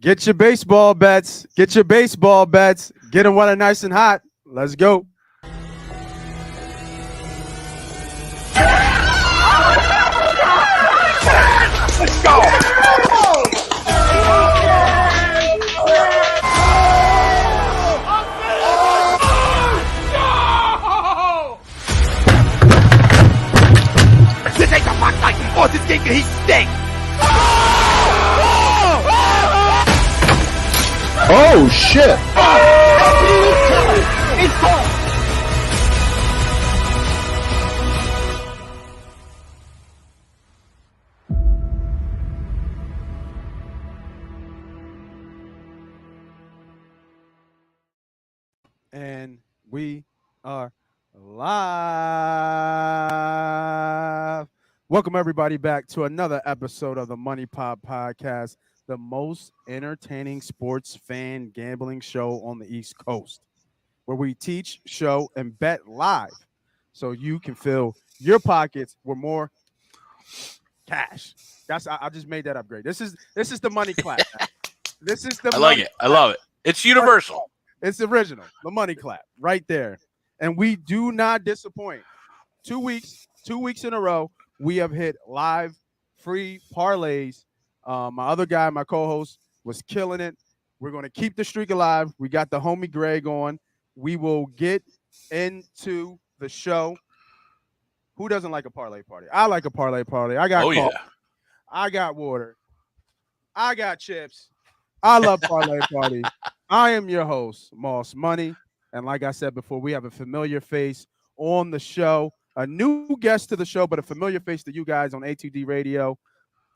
Get your baseball bets. Get your baseball bets. Get them while they're nice and hot. Let's go. Let's go. This ain't the fuck like oh, this game he stinks. Oh shit! It's gone. And we are live. Welcome everybody back to another episode of the MoneyPot Podcast, the most entertaining sports fan gambling show on the East Coast, where we teach, show, and bet live so you can fill your pockets with more cash. I just made that upgrade. This is the money clap. This is the I like it. I love it. It's universal. It's original. The money clap right there. And we do not disappoint. 2 weeks in a row, we have hit live free parlays. My other guy, my co-host, was killing it. We're going to keep the streak alive. We got the homie Greg on. We will get into the show. Who doesn't like a parlay party? I like a parlay party. I got coffee. I got water. I got chips. I love parlay party. I am your host, Moss Money. And like I said before, we have a familiar face on the show, a new guest to the show, but a familiar face to you guys on A2D Radio.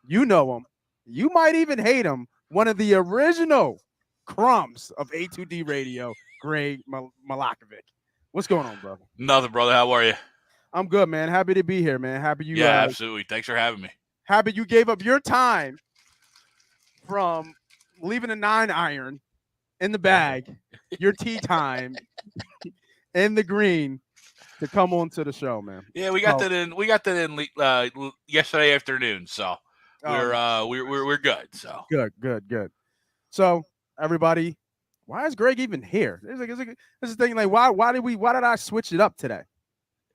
You know him. You might even hate him. One of the original crumbs of A2D Radio, Greg Malakovic. What's going on, brother? Nothing, brother. How are you? I'm good, man. Happy to be here, man. Happy you. Yeah, absolutely. Thanks for having me. Happy you gave up your time from leaving a 9-iron in the bag, your tea time in the green to come on to the show, man. Yeah, we got that in. We got that in yesterday afternoon, so we're good. So good. So everybody, why is Greg even here? This is the thing. Like, why did I switch it up today?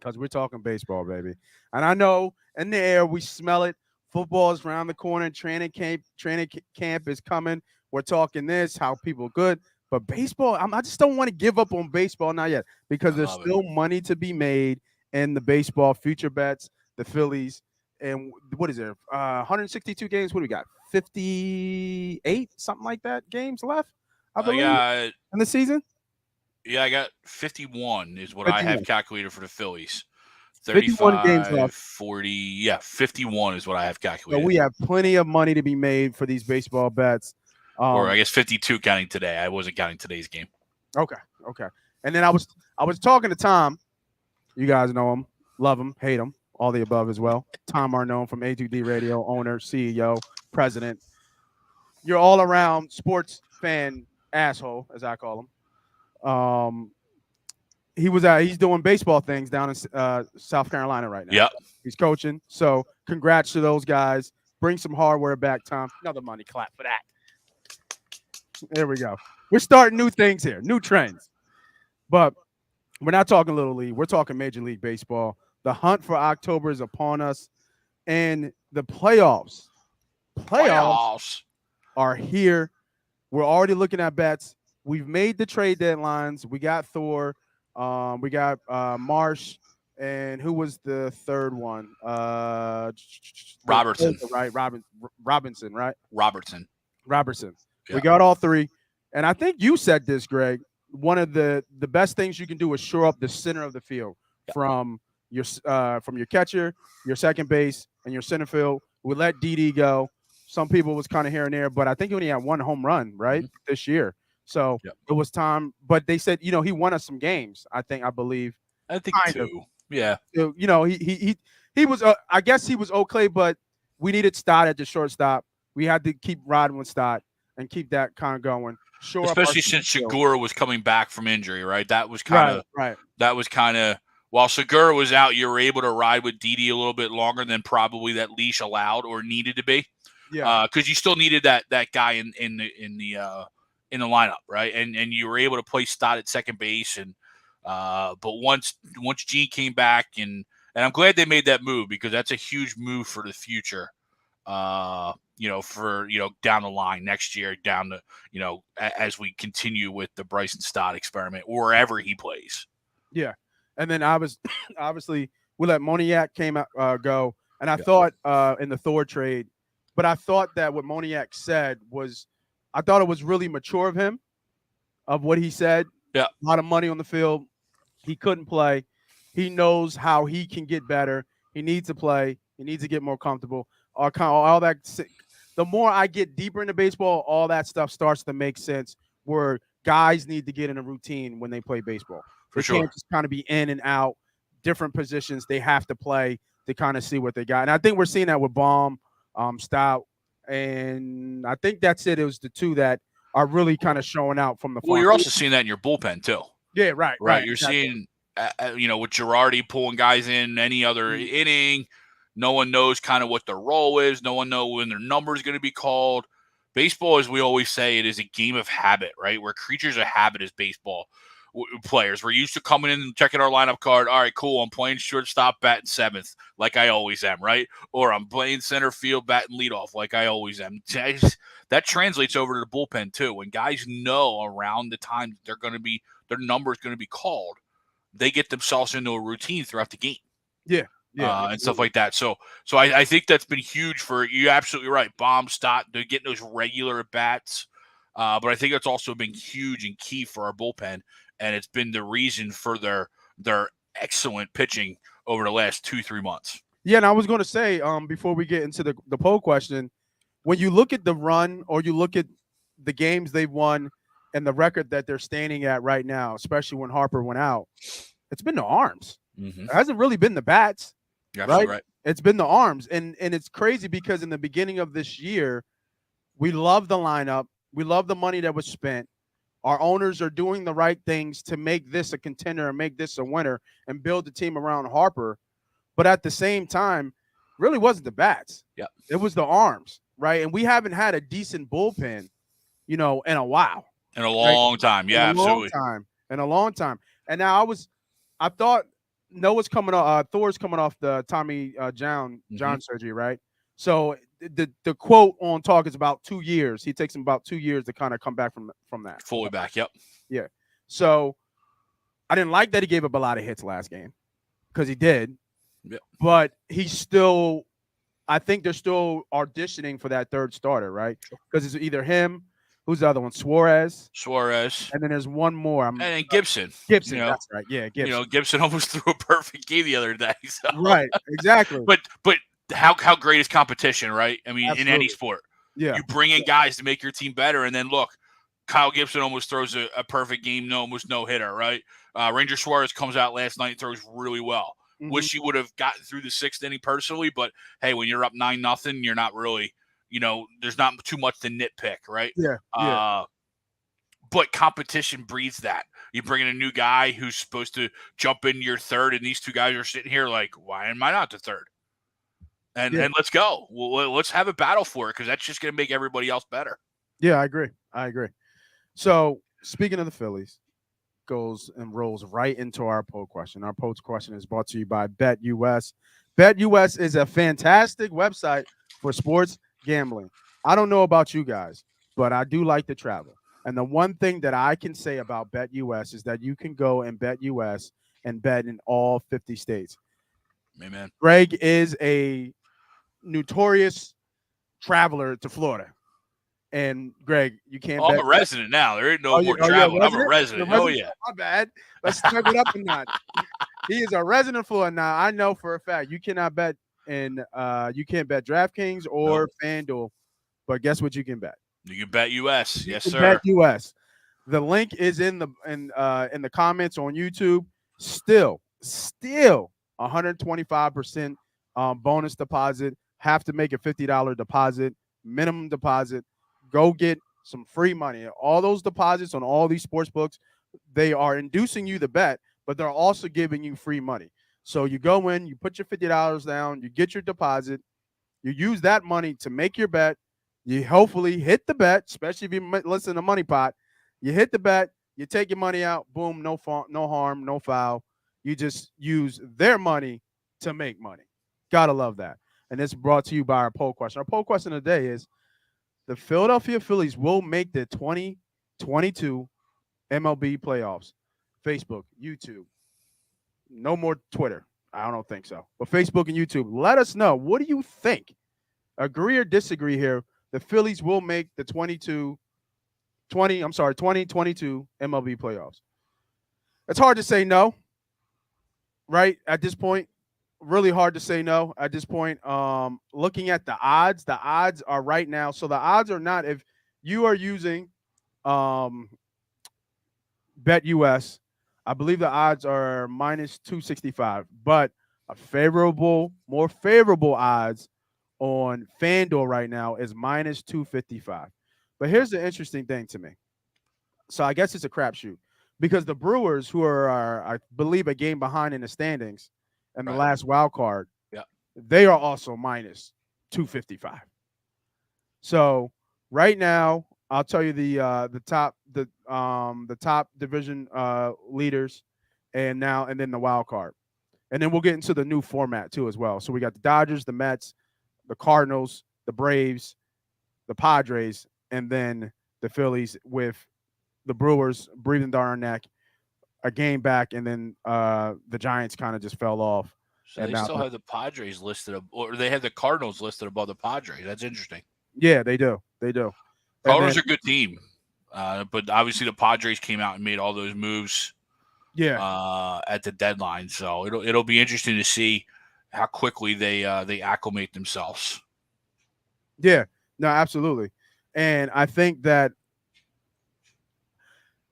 Because we're talking baseball, baby. And I know in the air we smell it. Football is around the corner. Training camp is coming. We're talking this, how people good. But baseball, I just don't want to give up on baseball, not yet, because there's still money to be made in the baseball future bets, the Phillies. And what is there? 162 games. What do we got? 58, something like that, games left, I believe, in the season? Yeah, I got 51 is what 51. I have calculated for the Phillies. 51 games left. 40, yeah, 51 is what I have calculated. So we have plenty of money to be made for these baseball bets. Or I guess 52 counting today. I wasn't counting today's game. Okay. And then I was talking to Tom. You guys know him, love him, hate him, all the above as well. Tom Arnone from A2D Radio, owner, CEO, president. You're all around sports fan asshole, as I call him. He's doing baseball things down in South Carolina right now. Yep. He's coaching. So congrats to those guys. Bring some hardware back, Tom. Another money clap for that. There we go. We're starting new things here, new trends. But we're not talking Little League. We're talking Major League Baseball. The hunt for October is upon us. And the playoffs are here. We're already looking at bets. We've made the trade deadlines. We got Thor. We got Marsh. And who was the third one? Robertson. Right? Robinson, right? Robertson. Yeah. We got all three. And I think you said this, Greg. One of the best things you can do is shore up the center of the field from your catcher, your second base, and your center field. We let Didi go. Some people was kind of here and there, but I think he only had one home run, right, this year. So it was time. But they said, he won us some games, I believe. I think two. Yeah. So, he was, I guess he was okay, but we needed Stott at the shortstop. We had to keep riding with Stott and keep that kind of going. Especially since Segura was coming back from injury, right? That was kind of right. That was kind of while Segura was out, you were able to ride with Didi a little bit longer than probably that leash allowed or needed to be. Yeah. Because you still needed that guy in the lineup, right? And you were able to play Stott at second base, and but once Gene came back, and I'm glad they made that move, because that's a huge move for the future. For down the line next year, down the as we continue with the Bryson Stott experiment wherever he plays. Yeah, and then obviously we let Moniak go, and I thought in the Thor trade, but I thought that what Moniak said was, I thought it was really mature of him, of what he said. Yeah, a lot of money on the field, he couldn't play. He knows how he can get better. He needs to play. He needs to get more comfortable. All that. The more I get deeper into baseball, all that stuff starts to make sense, where guys need to get in a routine when they play baseball. They can't just kind of be in and out, different positions. They have to play to kind of see what they got. And I think we're seeing that with Baum, Stout, and I think that's it. It was the two that are really kind of showing out from the farm. Well, you're also seeing that in your bullpen too. Yeah, right. You're seeing, with Girardi pulling guys in any other inning. No one knows kind of what their role is. No one knows when their number is going to be called. Baseball, as we always say, it is a game of habit, right? We're creatures of habit as baseball players. We're used to coming in and checking our lineup card. All right, cool. I'm playing shortstop, batting seventh, like I always am, right? Or I'm playing center field, batting leadoff, like I always am. That translates over to the bullpen too. When guys know around the time they're going to be, their number is going to be called, they get themselves into a routine throughout the game. Yeah. And stuff like that. So I think that's been huge for you. Absolutely right. Baum, Stott, they're getting those regular at bats. But I think that's also been huge and key for our bullpen, and it's been the reason for their excellent pitching over the last 2-3 months. Yeah, and I was going to say, before we get into the poll question, when you look at the run, or you look at the games they've won and the record that they're standing at right now, especially when Harper went out, it's been the arms. Mm-hmm. It hasn't really been the bats. Right? It's been the arms. And it's crazy, because in the beginning of this year, we love the lineup. We love the money that was spent. Our owners are doing the right things to make this a contender and make this a winner and build the team around Harper. But at the same time, really wasn't the bats. Yeah. It was the arms, right? And we haven't had a decent bullpen, in a while. In a long time. Yeah, absolutely. In a long time. And now I thought Noah's coming off, Thor's coming off the Tommy John surgery, right? So the quote on talk is about 2 years. He takes him about 2 years to kind of come back from that. Fully back, yep. Yeah. So I didn't like that he gave up a lot of hits last game, because he did. Yep. But I think they're still auditioning for that third starter, right? Because it's either him, who's the other one? Suarez. And then there's one more. and then Gibson. That's right. Yeah, Gibson. Gibson almost threw a perfect game the other day. So. Right, exactly. But how great is competition, right? I mean, Absolutely. in any sport. Yeah. You bring in guys to make your team better, and then look, Kyle Gibson almost throws a perfect game, almost no-hitter, right? Ranger Suarez comes out last night and throws really well. Mm-hmm. Wish he would have gotten through the sixth inning personally, but hey, when you're up 9-0, you're not really, there's not too much to nitpick, right? Yeah. But competition breeds that. You bring in a new guy who's supposed to jump into your third, and these two guys are sitting here like, why am I not the third? And let's go. Well, let's have a battle for it, because that's just going to make everybody else better. Yeah, I agree. So speaking of the Phillies, goes and rolls right into our poll question. Our poll question is brought to you by BetUS. BetUS is a fantastic website for sports gambling. I don't know about you guys, but I do like to travel. And the one thing that I can say about BetUS is that you can go and BetUS and bet in all 50 states. Amen. Greg is a notorious traveler to Florida. And Greg, you can't. I'm a resident now. There ain't no more travel. I'm a resident. Oh yeah. My bad. Let's step it up a notch. He is a resident of Florida now. I know for a fact you cannot bet in. You can't bet DraftKings or FanDuel, but guess what? You can bet. You can bet US. Yes, sir. Bet US. The link is in the comments on YouTube. Still 125% bonus deposit. Have to make a $50 deposit, minimum deposit. Go get some free money. All those deposits on all these sports books, they are inducing you to bet, but they're also giving you free money. So you go in, you put your $50 down, you get your deposit, You use that money to make your bet. You hopefully hit the bet, especially if you listen to MoneyPot. You hit the bet, you take your money out, boom, no harm, no foul. You just use their money to make money. Gotta love that. And it's brought to you by our poll question. Our poll question of the day is: the Philadelphia Phillies will make the 2022 MLB playoffs. Facebook, YouTube, no more Twitter. I don't think so. But Facebook and YouTube, let us know. What do you think? Agree or disagree here? The Phillies will make the 2022 MLB playoffs. It's hard to say no, right? At this point, really hard to say no at this point. Looking at the odds are right now. So the odds are not, if you are using Bet US, I believe the odds are minus 265, but more favorable odds on FanDuel right now is minus 255. But here's the interesting thing to me. So I guess it's a crapshoot because the Brewers, who are I believe, a game behind in the standings and the last wild card, they are also minus 255. So right now, I'll tell you the top division leaders, and then the wild card, and then we'll get into the new format too as well. So we got the Dodgers, the Mets, the Cardinals, the Braves, the Padres, and then the Phillies, with the Brewers breathing down our neck, a game back, and then the Giants kind of just fell off. So they still have the Padres listed, or they have the Cardinals listed above the Padres. That's interesting. Yeah, they do. Cardinals are a good team, but obviously the Padres came out and made all those moves. At the deadline, so it'll be interesting to see how quickly they acclimate themselves. Yeah, no, absolutely, and I think that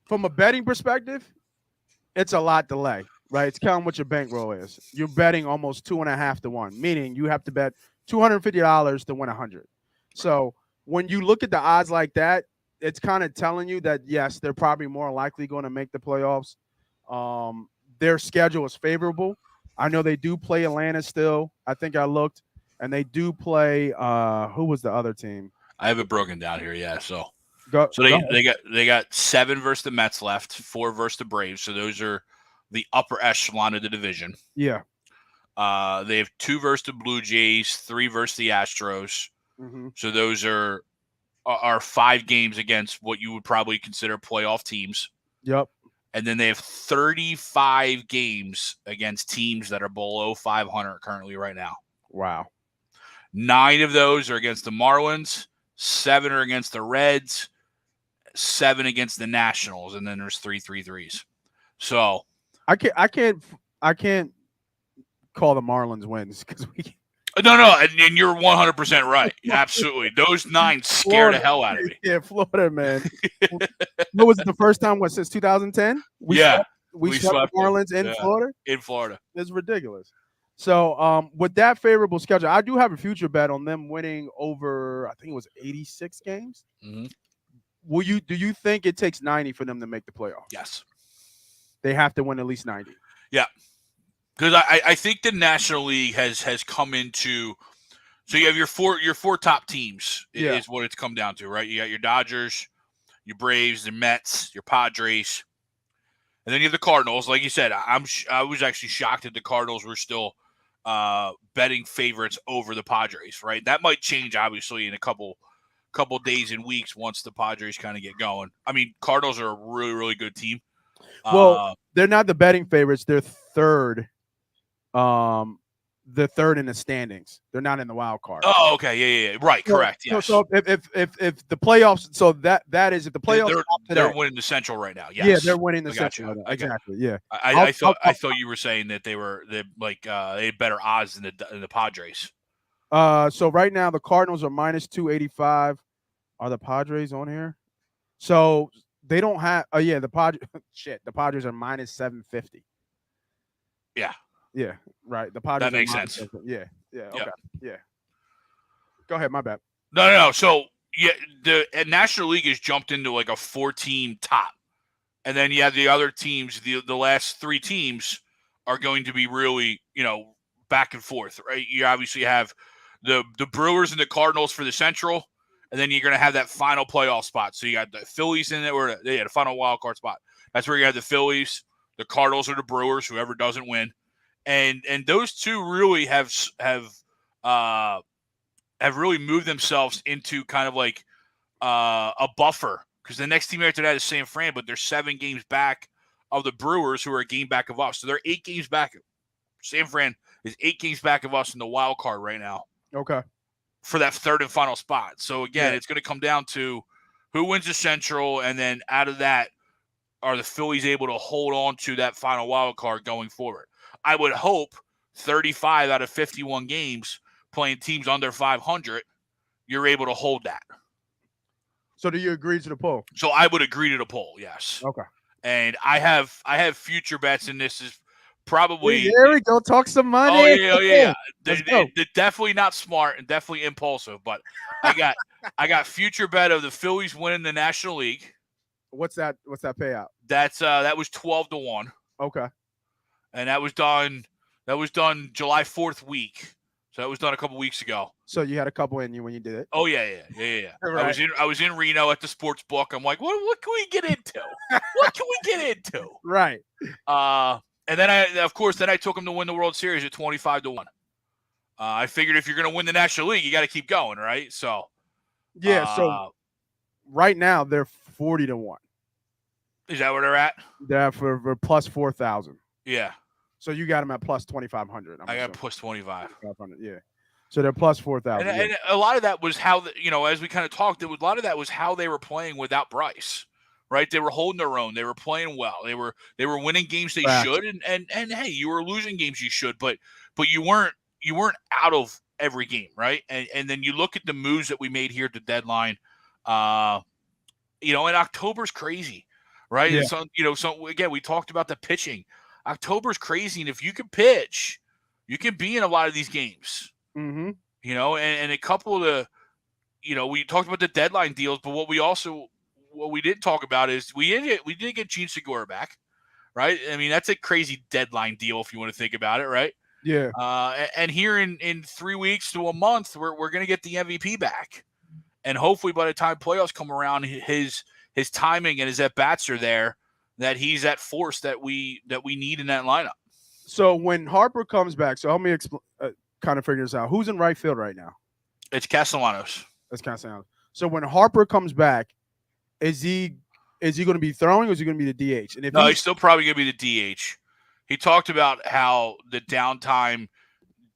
from a betting perspective, it's a lot delay, right? It's counting what your bankroll is. You're betting almost 2.5 to 1, meaning you have to bet $250 to win 100. So when you look at the odds like that, it's kind of telling you that yes, they're probably more likely going to make the playoffs. Their schedule is favorable. I know they do play Atlanta still. I think I looked, and they do play. Who was the other team? I have it broken down here. Yeah, they got 7 versus the Mets left, 4 versus the Braves. So those are the upper echelon of the division. Yeah. They have 2 versus the Blue Jays, 3 versus the Astros. Mm-hmm. So those are 5 games against what you would probably consider playoff teams. Yep. And then they have 35 games against teams that are below 500 currently right now. Wow. 9 of those are against the Marlins, 7 are against the Reds, 7 against the Nationals, and then there's 3 3-3s. So I can't call the Marlins wins because we. No, and you're 100% right. Absolutely. Those 9 scare the hell out of me. Yeah, Florida, man. What was it, the first time, since 2010? We swept the Marlins in Florida? In Florida. It's ridiculous. So with that favorable schedule, I do have a future bet on them winning over, I think it was 86 games. Mm-hmm. Do you think it takes 90 for them to make the playoffs? Yes. They have to win at least 90. Yeah. Because I think the National League has come into, so you have your four top teams is what it's come down to, right? You got your Dodgers, your Braves, the Mets, your Padres, and then you have the Cardinals. Like you said, I was actually shocked that the Cardinals were still betting favorites over the Padres, right? That might change obviously in a couple days and weeks once the Padres kind of get going. I mean, Cardinals are a really, really good team. Well, they're not the betting favorites. They're third. The third in the standings. They're not in the wild card. Oh, okay, yeah, right, correct. Yes. So if the playoffs, so that is if the playoffs, they're winning the Central right now. Yes. Yeah, they're winning the Central. Right now. Exactly. Yeah. I thought you were saying that they had better odds than the Padres. So right now the Cardinals are minus 285. Are the Padres on here? So they don't have. Oh yeah, the Padres are minus 750. Yeah. Yeah, right. The Padres. That makes sense. Yeah. Okay. Yeah. Go ahead. My bad. No. So yeah, the National League has jumped into like a 4-team top, and then you have the other teams. The last 3 teams are going to be really back and forth, right? You obviously have the Brewers and the Cardinals for the Central, and then you're going to have that final playoff spot. So you got the Phillies in there, or the final wild card spot. That's where you have the Phillies, the Cardinals, or the Brewers, whoever doesn't win, and those two really have really moved themselves into kind of like a buffer, because the next team after that is San Fran, but they're 7 games back of the Brewers, who are a game back of us. So they're 8 games back. San Fran is 8 games back of us in the wild card right now. Okay. For that third and final spot. So again, it's going to come down to who wins the Central, and then out of that, are the Phillies able to hold on to that final wild card going forward? I would hope 35 out of 51 games playing teams under 500, you're able to hold that. So do you agree to the poll? So I would agree to the poll, yes. Okay. And I have future bets, and this is probably there we go. Talk some money. Oh yeah. They're definitely not smart and definitely impulsive, but I got future bet of the Phillies winning the National League. What's that payout? That was 12-1. Okay. And that was done July 4th week. So that was done a couple weeks ago. So you had a couple in you when you did it. Oh yeah. Right. I was in Reno at the sports book. I'm like, what can we get into? What can we get into? Right. And then I took them to win the World Series at 25-1. I figured if you're going to win the National League, you got to keep going, right? So yeah. So right now they're 40-1. Is that where they're at? They're for plus 4,000. Yeah. So you got them at plus 2,500. I got plus 25. 500. Yeah. So they're plus 4,000. And a lot of that was how as we kind of talked, a lot of that was how they were playing without Bryce. Right, they were holding their own. They were playing well. They were winning games they should, and hey, you were losing games you should, but you weren't out of every game, right? And then you look at the moves that we made here at the deadline. And October's crazy, right? Yeah. So again, we talked about the pitching. October's crazy, and if you can pitch, you can be in a lot of these games. Mm-hmm. And a couple of the, we talked about the deadline deals, but what we didn't talk about is we did get Gene Segura back, right? I mean, that's a crazy deadline deal if you want to think about it, right? Yeah. And here in 3 weeks to a month, we're going to get the MVP back, and hopefully by the time playoffs come around, his timing and his at bats are there, that he's that force that we need in that lineup. So when Harper comes back, so help me kind of figure this out. Who's in right field right now? It's Castellanos. That's Castellanos. So when Harper comes back, is he going to be throwing, or is he going to be the DH? And if he's still probably going to be the DH. He talked about how the downtime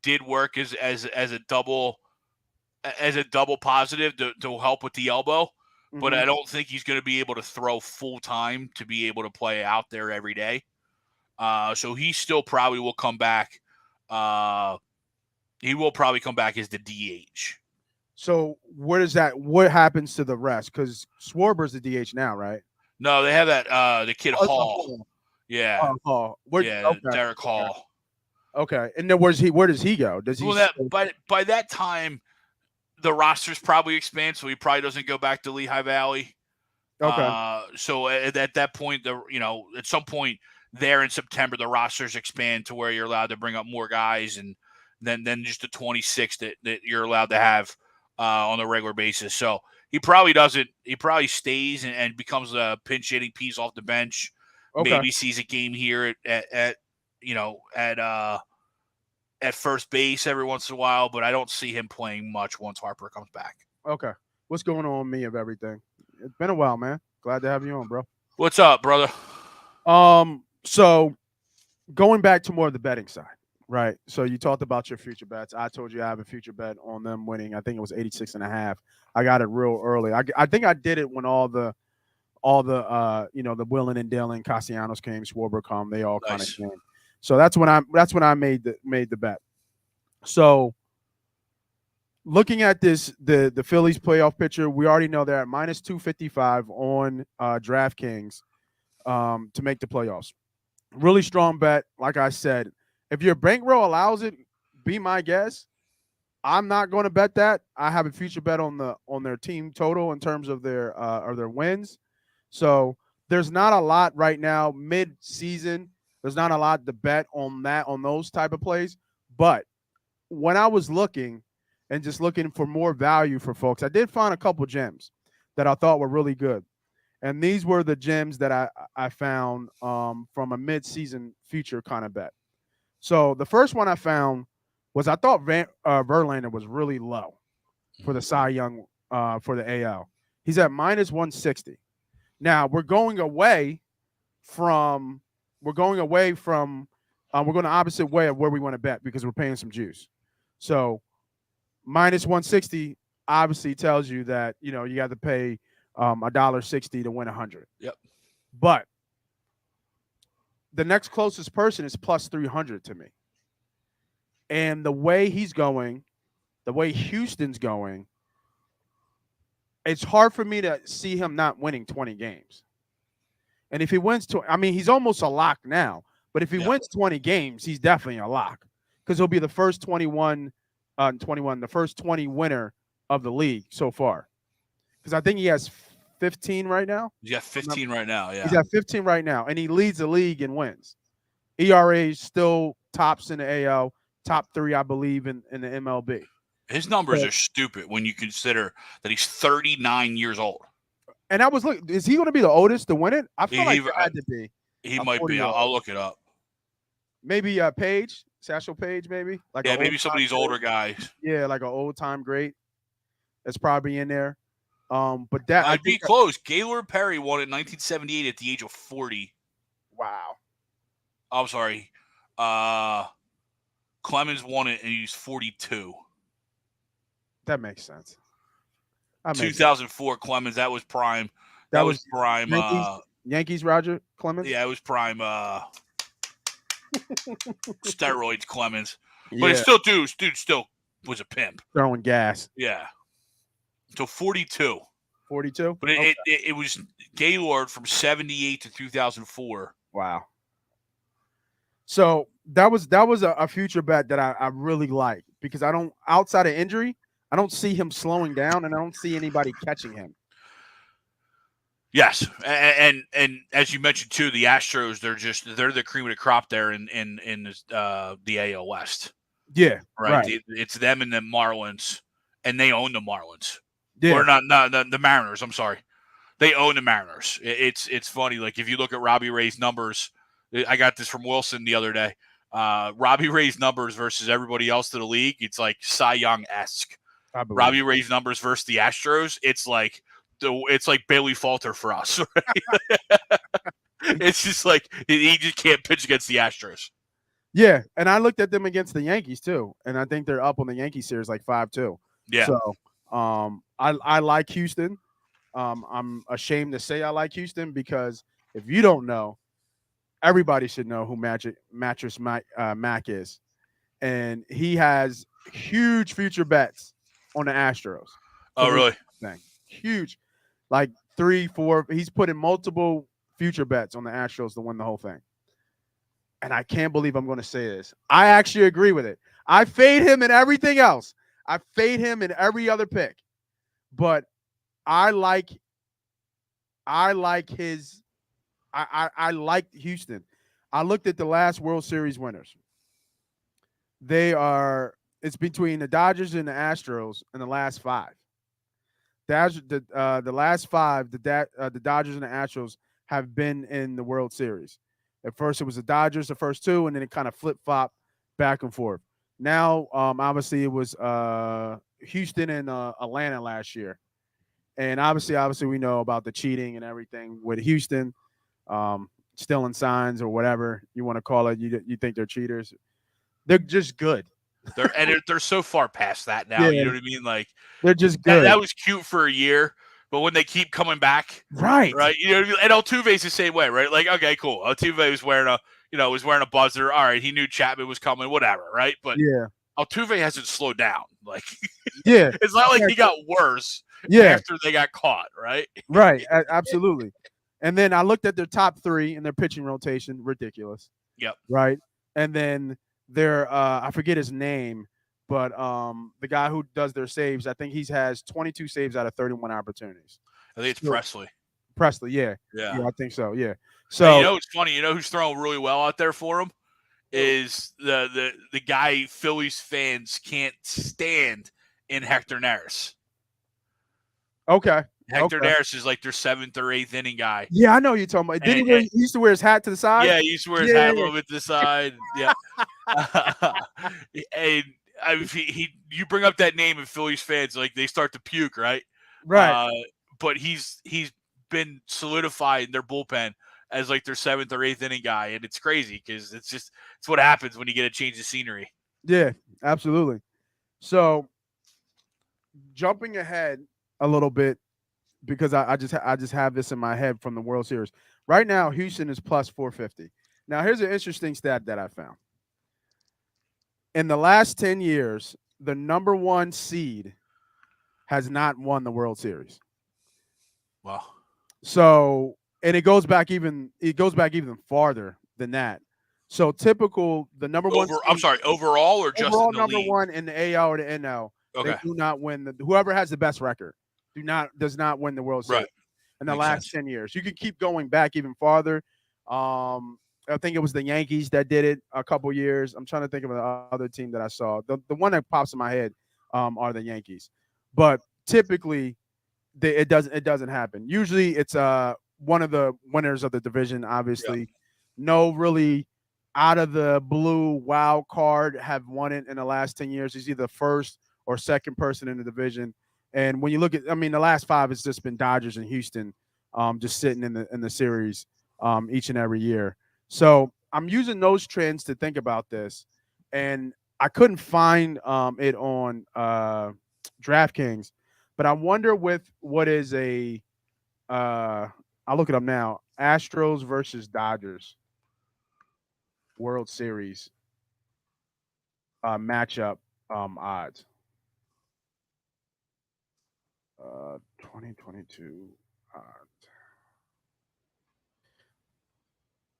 did work as a double positive to help with the elbow, but I don't think he's going to be able to throw full time to be able to play out there every day. So he still probably will come back. He will probably come back as the DH. So what happens to the rest? Because Schwarber's the DH now, right? No, they have that the kid Hall. Yeah. Hall. Derek Hall. Okay. And then where does he go? Does he by that time the roster's probably expand, so he probably doesn't go back to Lehigh Valley. Okay. So at that point, at some point there in September, the rosters expand to where you're allowed to bring up more guys, and then just the 26 that you're allowed to have on a regular basis. So he probably doesn't. He probably stays and becomes a pinch hitting piece off the bench. Okay. Maybe sees a game here at first base every once in a while, but I don't see him playing much once Harper comes back. Okay. What's going on with me of everything? It's been a while, man. Glad to have you on, bro. What's up, brother? So going back to more of the betting side, right? So you talked about your future bets. I told you I have a future bet on them winning. I think it was 86.5. I got it real early. I think I did it when all the the Willen and Dillon, Castellanos came, Schwarber come, they all kind of came. So that's when I made the bet. So looking at the Phillies playoff picture, we already know they're at minus 255 on DraftKings to make the playoffs. Really strong bet. Like I said, if your bankroll allows it, be my guest. I'm not going to bet that. I have a future bet on their team total in terms of their wins. So there's not a lot right now mid-season. There's not a lot to bet on those type of plays. But when I was looking, and just looking for more value for folks, I did find a couple gems that I thought were really good. And these were the gems that I found from a mid-season future kind of bet. So the first one I found was I thought Verlander was really low for the Cy Young for the AL. He's at minus 160. Now we're going the opposite way of where we want to bet because we're paying some juice. So minus 160 obviously tells you that you got to pay $1.60 to win 100. Yep. But the next closest person is plus 300 to me. And the way he's going, the way Houston's going, it's hard for me to see him not winning 20 games. And if he wins, he's almost a lock now. But if he wins 20 games, he's definitely a lock because he'll be the first the first 20 winner of the league so far. Because I think he has 15 right now. He's got 15 right now, yeah. He's got 15 right now, and he leads the league in wins. ERA still tops in the AL, top 3, I believe, in the MLB. His numbers are stupid when you consider that he's 39 years old. And I was looking, is he going to be the oldest to win it? I feel like he had to be. He might be. I'll look it up. Maybe Page, Satchel Page, maybe. Maybe some of these older guys. Yeah, like an old-time great that's probably in there. But that I'd be close. Gaylord Perry won it in 1978 at the age of 40. Wow. I'm sorry. Clemens won it and he's 42. That makes sense. 2004 Clemens, that was prime. That was prime. Yankees Roger Clemens? Yeah, it was prime steroids Clemens. But it's still dude still was a pimp. Throwing gas. Yeah. So 42. 42? But it was Gaylord from 78 to 2004. Wow. So that was a future bet that I really like because outside of injury, I don't see him slowing down and I don't see anybody catching him. Yes. And as you mentioned too, the Astros, they're the cream of the crop there in the AL West. Yeah. Right. It's them and the Marlins, and they own the Marlins. Yeah. Or not the Mariners. I'm sorry. They own the Mariners. It's funny. Like if you look at Robbie Ray's numbers, I got this from Wilson the other day. Robbie Ray's numbers versus everybody else in the league, it's like Cy Young-esque. Robbie Ray's numbers versus the Astros, it's like Bailey Falter for us. Right? It's just like he just can't pitch against the Astros. Yeah, and I looked at them against the Yankees too, and I think they're up on the Yankee series like 5-2. Yeah. So I like Houston. I'm ashamed to say I like Houston because if you don't know, everybody should know who Mattress Mac is, and he has huge future bets on the Astros. Oh, really? Huge, like 3, 4. He's putting multiple future bets on the Astros to win the whole thing. And I can't believe I'm going to say this. I actually agree with it. I fade him in everything else. I fade him in every other pick. But I like Houston. I looked at the last World Series winners. It's between the Dodgers and the Astros in the last 5. The last 5, the Dodgers and the Astros have been in the World Series. At first, it was the Dodgers, the first 2, and then it kind of flip-flopped back and forth. Now, obviously, it was Houston and Atlanta last year. And obviously, we know about the cheating and everything with Houston, stealing signs or whatever you want to call it. You think they're cheaters. They're just good. They're so far past that now. Yeah. You know what I mean? Like they're just good. That was cute for a year, but when they keep coming back, right? You know what I mean? And Altuve's the same way, right? Like, okay, cool. Altuve was wearing a buzzer. All right, he knew Chapman was coming, whatever, right? But yeah, Altuve hasn't slowed down. Like, yeah, it's not like he got worse. Yeah, after they got caught, right? Right, absolutely. And then I looked at their top 3 in their pitching rotation. Ridiculous. Yep. Right, and then their I forget his name, but the guy who does their saves, I think he has 22 saves out of 31 opportunities. I think it's Presley. Presley, yeah, I think so. Yeah. So hey, it's funny. You know who's throwing really well out there for him is the guy Phillies fans can't stand in Hector Neris. Okay. Hector Okay. Neris is like their 7th or 8th inning guy. Yeah, I know you're talking about. He used to wear his hat to the side? Yeah, he used to wear his hat a little bit to the side. Yeah. And I mean, you bring up that name and Phillies fans, like they start to puke, right? Right. But he's been solidified in their bullpen as like their 7th or 8th inning guy, and it's crazy because it's what happens when you get a change of scenery. Yeah, absolutely. So jumping ahead a little bit, because I just have this in my head from the World Series. Right now, Houston is plus 450. Now, here's an interesting stat that I found. In the last 10 years, the number 1 seed has not won the World Series. Wow. So, and it goes back even farther than that. So typical, the number 1 seed, I'm sorry, overall or just overall in the number league? 1 in the AL or the NL. Okay. They do not win whoever has the best record does not win the World Series in the Makes last sense. 10 years. You could keep going back even farther. I think it was the Yankees that did it a couple years. I'm trying to think of the other team that I saw. The one that pops in my head are the Yankees. But typically, it doesn't happen. Usually, it's one of the winners of the division. Obviously, no really out of the blue wild card have won it in the last 10 years. He's either first or second person in the division. And when you look at, the last 5 has just been Dodgers and Houston, just sitting in the series each and every year. So I'm using those trends to think about this, and I couldn't find it on DraftKings, but I wonder with what is I'll look it up now. Astros versus Dodgers World Series matchup odds. 2022 odds.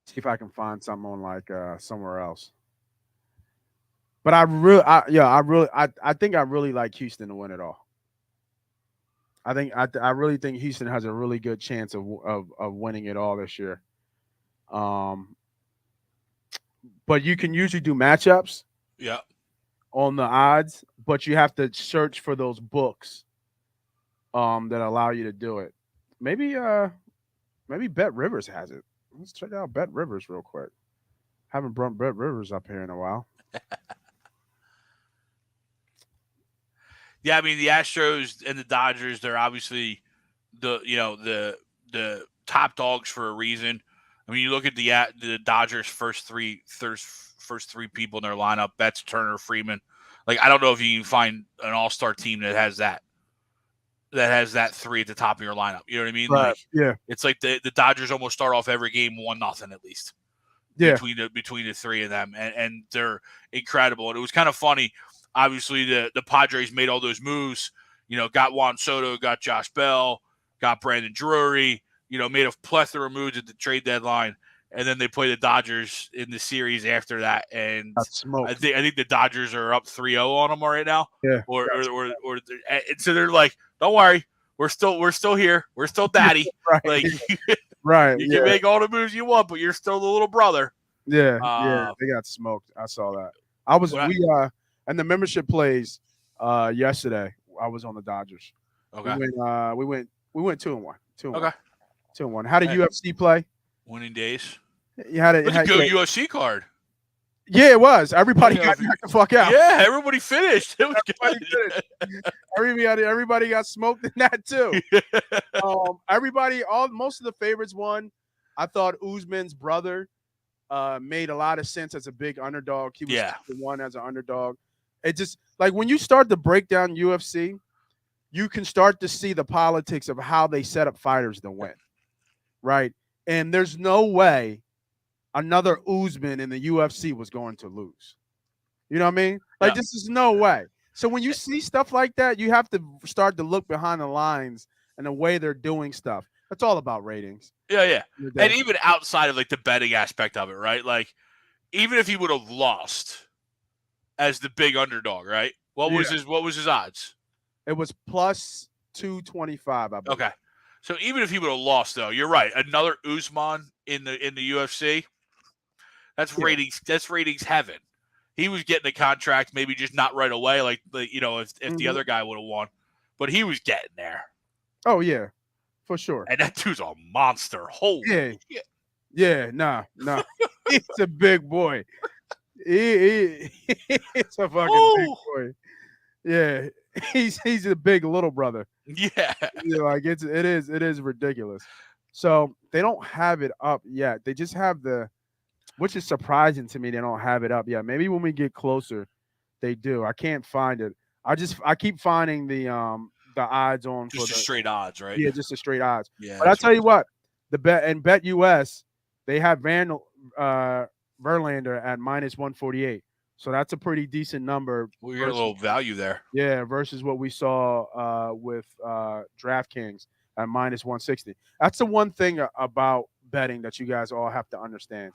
See if I can find something on like somewhere else. But I think I really like Houston to win it all. I really think Houston has a really good chance of winning it all this year. But you can usually do matchups. Yeah. On the odds, but you have to search for those books that allow you to do it. Maybe Bet Rivers has it. Let's check out Bet Rivers real quick. Haven't brought Bet Rivers up here in a while. Yeah, the Astros and the Dodgers, they're obviously the top dogs for a reason. You look at the Dodgers' first three people in their lineup, Betts, Turner, Freeman. Like, I don't know if you can find an all-star team that has that 3 at the top of your lineup. You know what I mean? Right. Like, yeah. It's like the Dodgers almost start off every game 1-0 at least. Yeah. Between the 3 of them, and they're incredible. And it was kind of funny. Obviously, the Padres made all those moves. Got Juan Soto, got Josh Bell, got Brandon Drury. Made a plethora of moves at the trade deadline, and then they play the Dodgers in the series after that. And I think the Dodgers are up 3-0 on them right now. Yeah. Or and so they're like, don't worry, we're still here. We're still daddy. Right. Like, right. You can make all the moves you want, but you're still the little brother. Yeah. They got smoked. I saw that. And the membership plays yesterday. I was on the Dodgers. Okay. We went 2-1. 2-1. Okay. 2-1. How did UFC play? Winning days. You had it. Look at UFC card. Yeah, it was. Everybody got knocked the fuck out. Yeah, everybody finished. It was good. Everybody got smoked in that too. Most of the favorites won. I thought Usman's brother made a lot of sense as a big underdog. He was the one as an underdog. It just, like, when you start to break down UFC, you can start to see the politics of how they set up fighters to win, right? And there's no way another Usman in the UFC was going to lose. You know what I mean? Like, this is no way. So when you see stuff like that, you have to start to look behind the lines and the way they're doing stuff. It's all about ratings. Yeah. And even outside of, like, the betting aspect of it, right? Like, even if he would have lost as the big underdog, right? What was his odds? It was plus 225, I believe. Okay. So even if he would have lost, though, you're right. Another Usman in the UFC, that's ratings. That's ratings heaven. he was getting the contract, maybe just not right away, like if the other guy would have won, but he was getting there. Oh yeah, for sure. And that dude's a monster. Holy shit. Yeah, nah. He's a big boy. He's a fucking big boy. Yeah, he's a big little brother. Yeah. Like it is ridiculous. So they don't have it up yet. They just have which is surprising to me. They don't have it up yet. Maybe when we get closer, they do. I can't find it. I keep finding the odds on just for the straight odds, right? Yeah, just the straight odds. Yeah. But I tell you what, the Bet US, they have Verlander at -148. So that's a pretty decent number. We got a little value there. Yeah, versus what we saw with DraftKings at -160. That's the one thing about betting that you guys all have to understand,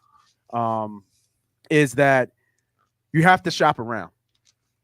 is that you have to shop around.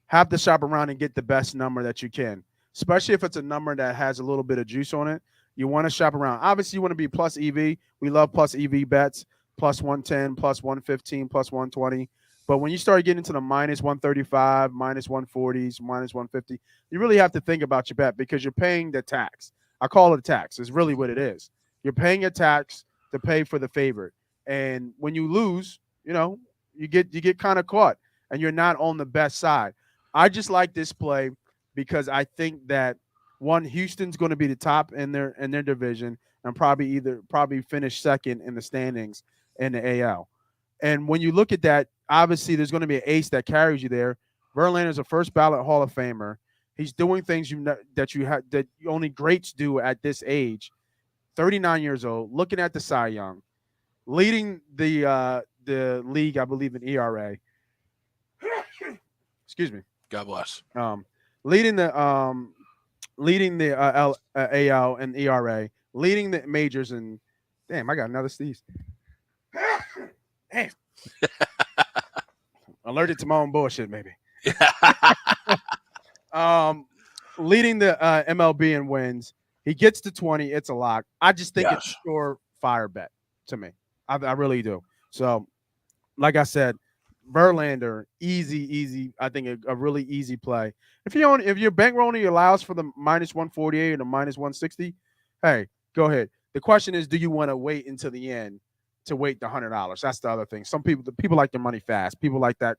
Have to shop around and get the best number that you can, especially if it's a number that has a little bit of juice on it. You want to shop around. Obviously, you want to be plus EV. We love plus EV bets, plus 110, plus 115, plus 120. But when you start getting into the -135, -140s, -150, you really have to think about your bet because you're paying the tax. I call it a tax. It's really what it is. You're paying a tax to pay for the favorite. And when you lose, you get kind of caught and you're not on the best side. I just like this play because I think that Houston's going to be the top in their division and probably finish second in the standings in the AL. And when you look at that, obviously there's going to be an ace that carries you there. Verlander is a first ballot Hall of Famer. He's doing things that only greats do at this age. 39 years old, looking at the Cy Young, leading the league, I believe, in ERA. Excuse me. God bless. Leading the AL and ERA, leading the majors, and damn, I got another sneeze. Damn. Allergic to my own bullshit, maybe. Leading the MLB in wins. He gets to 20. It's a lock. I just think it's a sure fire bet to me. I really do. So, like I said, Verlander, easy. I think a really easy play. If your bankroll only allows for the -148 or the -160, hey, go ahead. The question is, do you want to wait until the end to wait the $100? That's the other thing. Some people like their money fast. People like that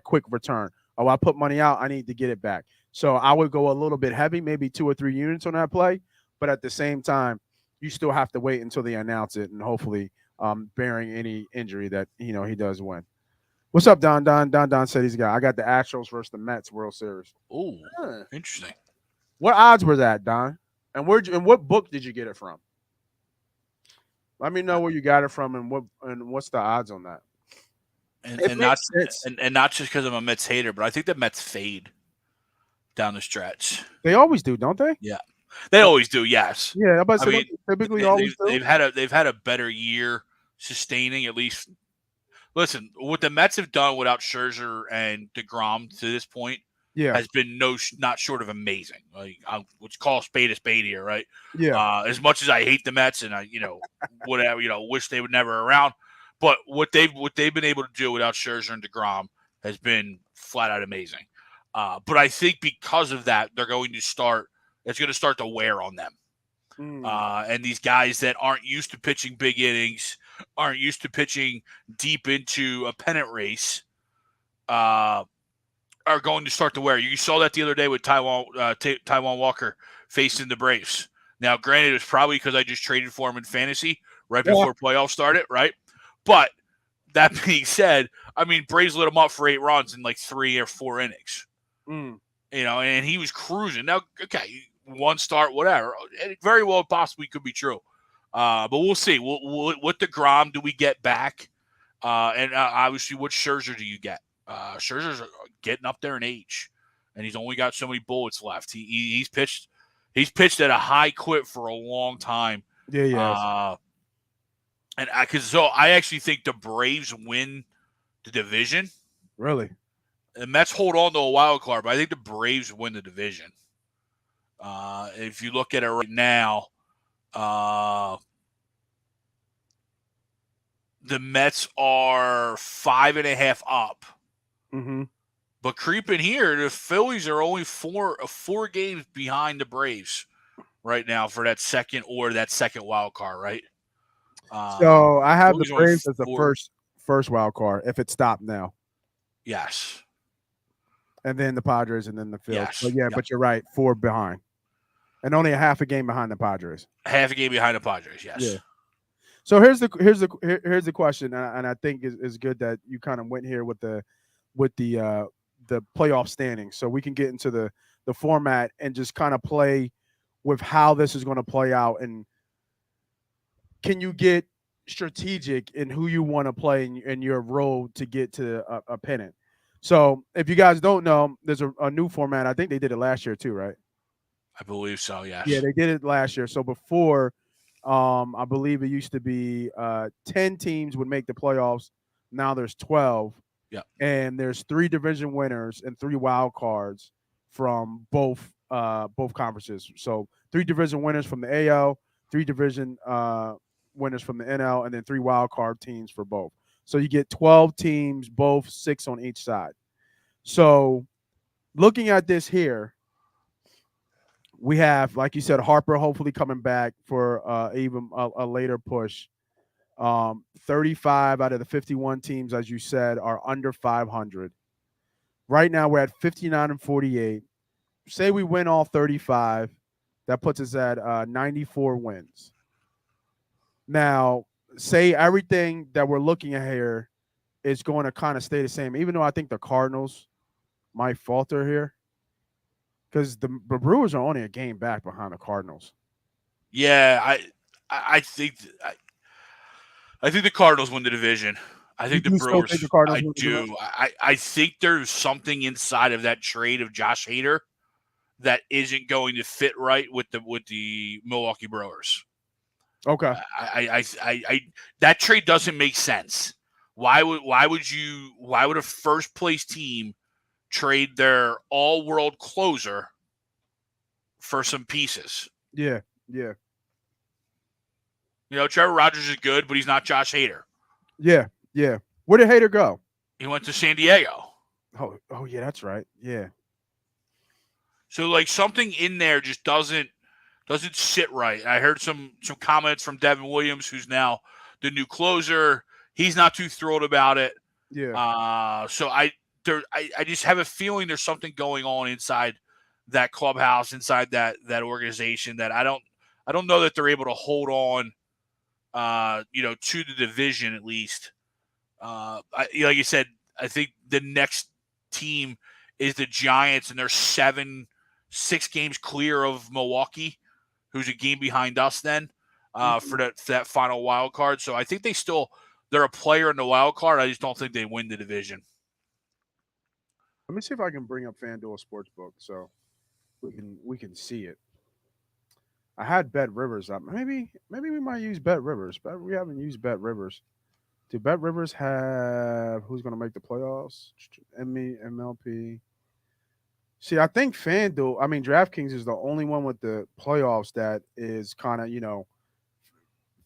quick return. Oh, I put money out, I need to get it back. So I would go a little bit heavy, maybe 2 or 3 units on that play. But at the same time, you still have to wait until they announce it, and hopefully, bearing any injury that he does win. What's up, Don? Don said I got the Astros versus the Mets World Series. Oh, interesting. What odds were that, Don? And what book did you get it from? Let me know where you got it from and what's the odds on that. And not just because I'm a Mets hater, but I think the Mets fade down the stretch. They always do, don't they? Yeah, they always do. Yes. Yeah, but typically always do. They've had a better year sustaining at least. Listen, what the Mets have done without Scherzer and DeGrom to this point has been not short of amazing. Like, let's call spade a spade here, right? Yeah. As much as I hate the Mets and I, whatever, wish they were never around, but what they've been able to do without Scherzer and DeGrom has been flat out amazing. But I think because of that, it's going to start to wear on them. And these guys that aren't used to pitching big innings, aren't used to pitching deep into a pennant race, are going to start to wear. You saw that the other day with Taijuan Walker facing the Braves. Now, granted, it's probably because I just traded for him in fantasy right before playoffs started, right? But that being said, I mean, Braves lit him up for 8 runs in like 3 or 4 innings. And he was cruising. Now, okay, 1 start, whatever. It very well possibly could be true. But we'll see. What DeGrom do we get back? And obviously, what Scherzer do you get? Scherzer's getting up there in age, and he's only got so many bullets left. He's pitched at a high clip for a long time. Yeah. And I actually think the Braves win the division. Really? The Mets hold on to a wild card, but I think the Braves win the division. If you look at it right now, the Mets are 5.5 up Mm-hmm. But creeping here, the Phillies are only four games behind the Braves right now for that second wild card, right? So I have the Phillies only Braves as the four. first wild card if it stopped now, Yes. and then the Padres, and then the Phils. Yes. But yeah, Yep. but you're right, 4 behind, and only a half a game behind the Padres. Half a game behind the Padres. Yes. Yeah. So here's the question, and I think is good that you kind of went here with the playoff standings, so we can get into the format and just kind of play with how this is going to play out, and can you get strategic in who you want to play in your role to get to a pennant. So if you guys don't know, there's a new format. I think they did it last year too, right? I believe so. Yes. Yeah, they did it last year. So before, I believe it used to be 10 teams would make the playoffs. Now there's 12. Yeah. And there's 3 division winners and 3 wild cards from both conferences. So 3 division winners from the AL, 3 division winners from the NL, and then 3 wild card teams for both. So you get 12 teams, both 6 on each side. So looking at this here, we have, like you said, Harper hopefully coming back for even a later push. 35 out of the 51 teams, as you said, are under 500. Right now, we're at 59 and 48. Say we win all 35, that puts us at 94 wins. Now, say everything that we're looking at here is going to kind of stay the same, even though I think the Cardinals might falter here, because the Brewers are only a game back behind the Cardinals. Yeah, I think the Cardinals win the division. I think the Brewers. Think the Cardinals I win the do. division? I think there's something inside of that trade of Josh Hader that isn't going to fit right with the Milwaukee Brewers. Okay. I that trade doesn't make sense. Why would a first place team trade their all world closer for some pieces? Yeah. You know, Trevor Rogers is good, but he's not Josh Hader. Yeah. Where did Hader go? He went to San Diego. Oh yeah, that's right. Yeah. So like something in there just doesn't sit right. I heard some comments from Devin Williams, who's now the new closer. He's not too thrilled about it. Yeah. So I just have a feeling there's something going on inside that clubhouse, inside that organization, that I don't know that they're able to hold on, to the division at least. Like you said, I think the next team is the Giants, and they're 6 games clear of Milwaukee, who's a game behind us then, for that final wild card. So I think they're a player in the wild card. I just don't think they win the division. Let me see if I can bring up FanDuel Sportsbook so we can see it. I had Bet Rivers up. Maybe we might use Bet Rivers, but we haven't used Bet Rivers. Do Bet Rivers have who's going to make the playoffs? MLP. See, I think DraftKings is the only one with the playoffs that is kind of,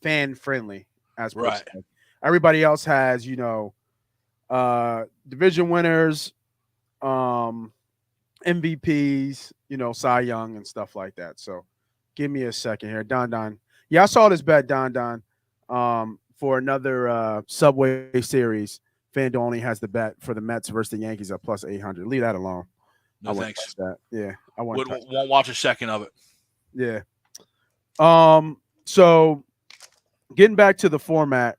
fan friendly as per Right. se. Everybody else has, division winners, MVPs, Cy Young and stuff like that. So give me a second here. Don. Yeah, I saw this bet, Don. For another Subway Series. FanDuel only has the bet for the Mets versus the Yankees at plus 800. Leave that alone. No, I wouldn't thanks. touch that. Yeah, I won't watch a second of it. Yeah. So getting back to the format,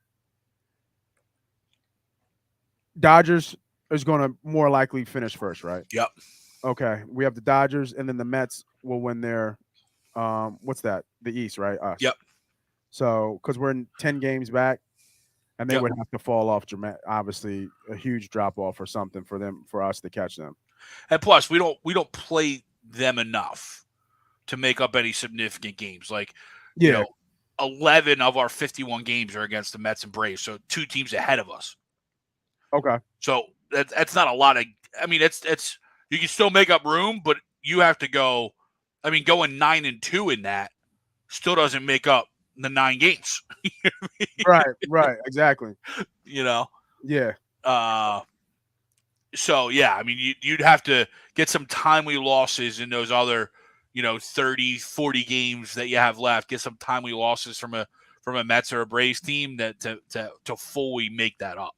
Dodgers is going to more likely finish first, right? Yep. Okay. We have the Dodgers, and then the Mets will win their what's that? The East, right? Us. Yep. So because we're in 10 games back, and they would have to fall off obviously a huge drop off or something for us to catch them. And plus, we don't play them enough to make up any significant games. Like, 11 of our 51 games are against the Mets and Braves, so 2 teams ahead of us. Okay. So that's not a lot of. I mean, it's you can still make up room, but you have to go. I mean, going 9-2 in that still doesn't make up the 9 games. Right. Exactly. Yeah. So, yeah, I mean, you'd have to get some timely losses in those other, 30, 40 games that you have left. Get some timely losses from a Mets or a Braves team that to fully make that up.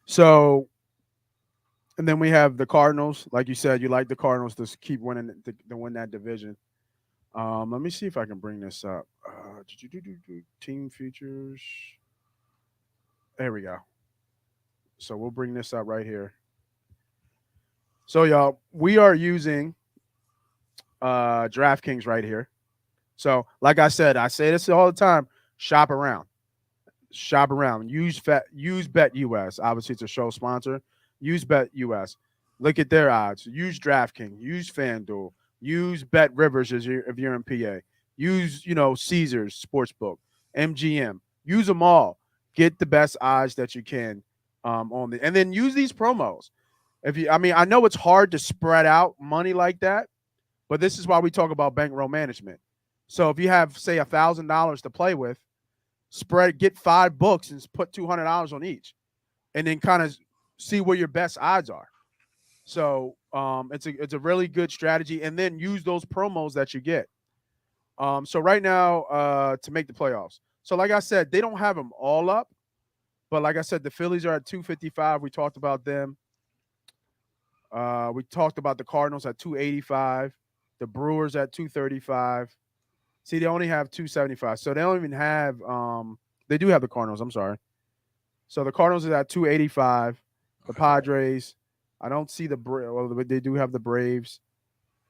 So, and then we have the Cardinals. Like you said, you like the Cardinals to keep winning to win that division. Let me see if I can bring this up. Team features. There we go. So we'll bring this up right here. So y'all, we are using DraftKings right here. So like I said, I say this all the time, shop around. Shop around. Use BetUS. Obviously, it's a show sponsor. Use BetUS. Look at their odds. Use DraftKings. Use FanDuel. Use Bet Rivers if you're in PA. Use, Caesars Sportsbook, MGM. Use them all. Get the best odds that you can on and then use these promos. I know it's hard to spread out money like that, but this is why we talk about bankroll management. So if you have, say, $1,000 to play with, get 5 books and put $200 on each, and then kind of see where your best odds are. So it's a really good strategy, and then use those promos that you get. So right now, to make the playoffs. So like I said, they don't have them all up, but like I said, the Phillies are at 255. We talked about them. We talked about the Cardinals at 285, the Brewers at 235. See, they only have 275, so they don't even have. They do have the Cardinals. I'm sorry. So the Cardinals is at 285. The Padres. I don't see well, they do have the Braves.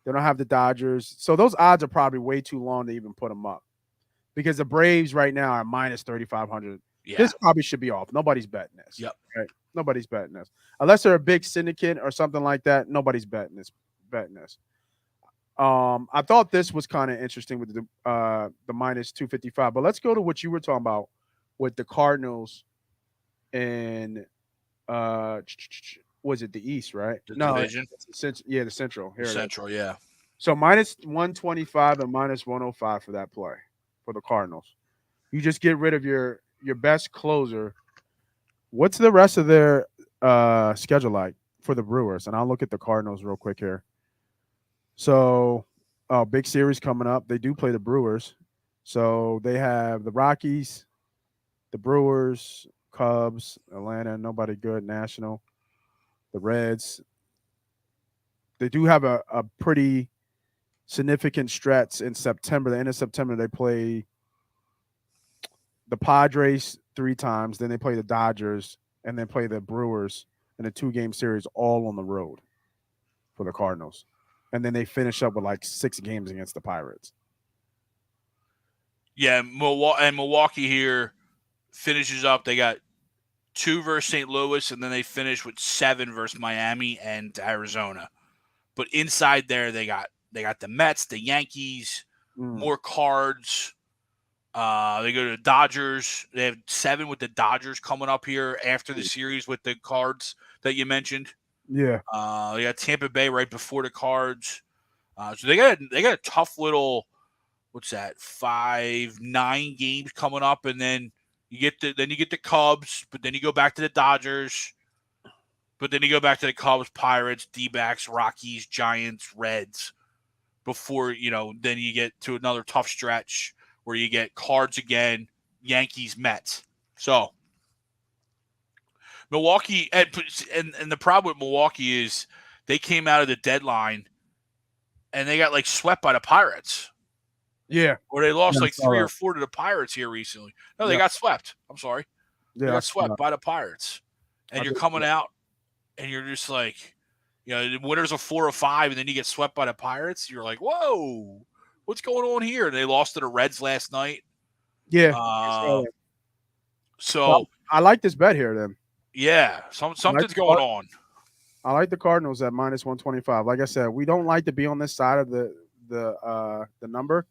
They don't have the Dodgers. So those odds are probably way too long to even put them up, because the Braves right now are minus 3,500. Yeah. This probably should be off. Nobody's betting this. Yep. Right? Nobody's betting this. Unless they're a big syndicate or something like that, nobody's betting this. I thought this was kind of interesting with the minus 255. But let's go to what you were talking about with the Cardinals and was it the East, right? The division? The Central. Here Central, yeah. So minus 125 and minus 105 for that play for the Cardinals. You just get rid of your best closer. What's the rest of their schedule like for the Brewers? And I'll look at the Cardinals real quick here. So, big series coming up. They do play the Brewers. So they have the Rockies, the Brewers, Cubs, Atlanta, nobody good, National, the Reds. They do have a pretty significant stretch in September. The end of September, they play the Padres 3 times. Then they play the Dodgers and then play the Brewers in a 2-game series all on the road for the Cardinals. And then they finish up with like 6 games against the Pirates. Yeah, Milwaukee here finishes up. They got 2 versus St. Louis, and then they finish with 7 versus Miami and Arizona. But inside there, they got the Mets, the Yankees, more Cards. They go to the Dodgers. They have 7 with the Dodgers coming up here after the series with the Cards that you mentioned. Yeah. They got Tampa Bay right before the Cards. So they got a tough little, 9 games coming up, and then you get the Cubs, but then you go back to the Dodgers, but then you go back to the Cubs, Pirates, D-backs, Rockies, Giants, Reds, before then you get to another tough stretch where you get Cards again, Yankees, Mets. So Milwaukee, and the problem with Milwaukee is they came out of the deadline and they got swept by the Pirates. Yeah. Or they lost 3 or 4 to the Pirates here recently. No, they got swept. I'm sorry. Yeah, they got swept by the Pirates. And you're coming out and you're just the winners of 4 or 5, and then you get swept by the Pirates. You're like, whoa, what's going on here? And they lost to the Reds last night. Yeah. So I like this bet here then. Yeah, something's going on. I like the Cardinals at minus 125. Like I said, we don't like to be on this side of the number,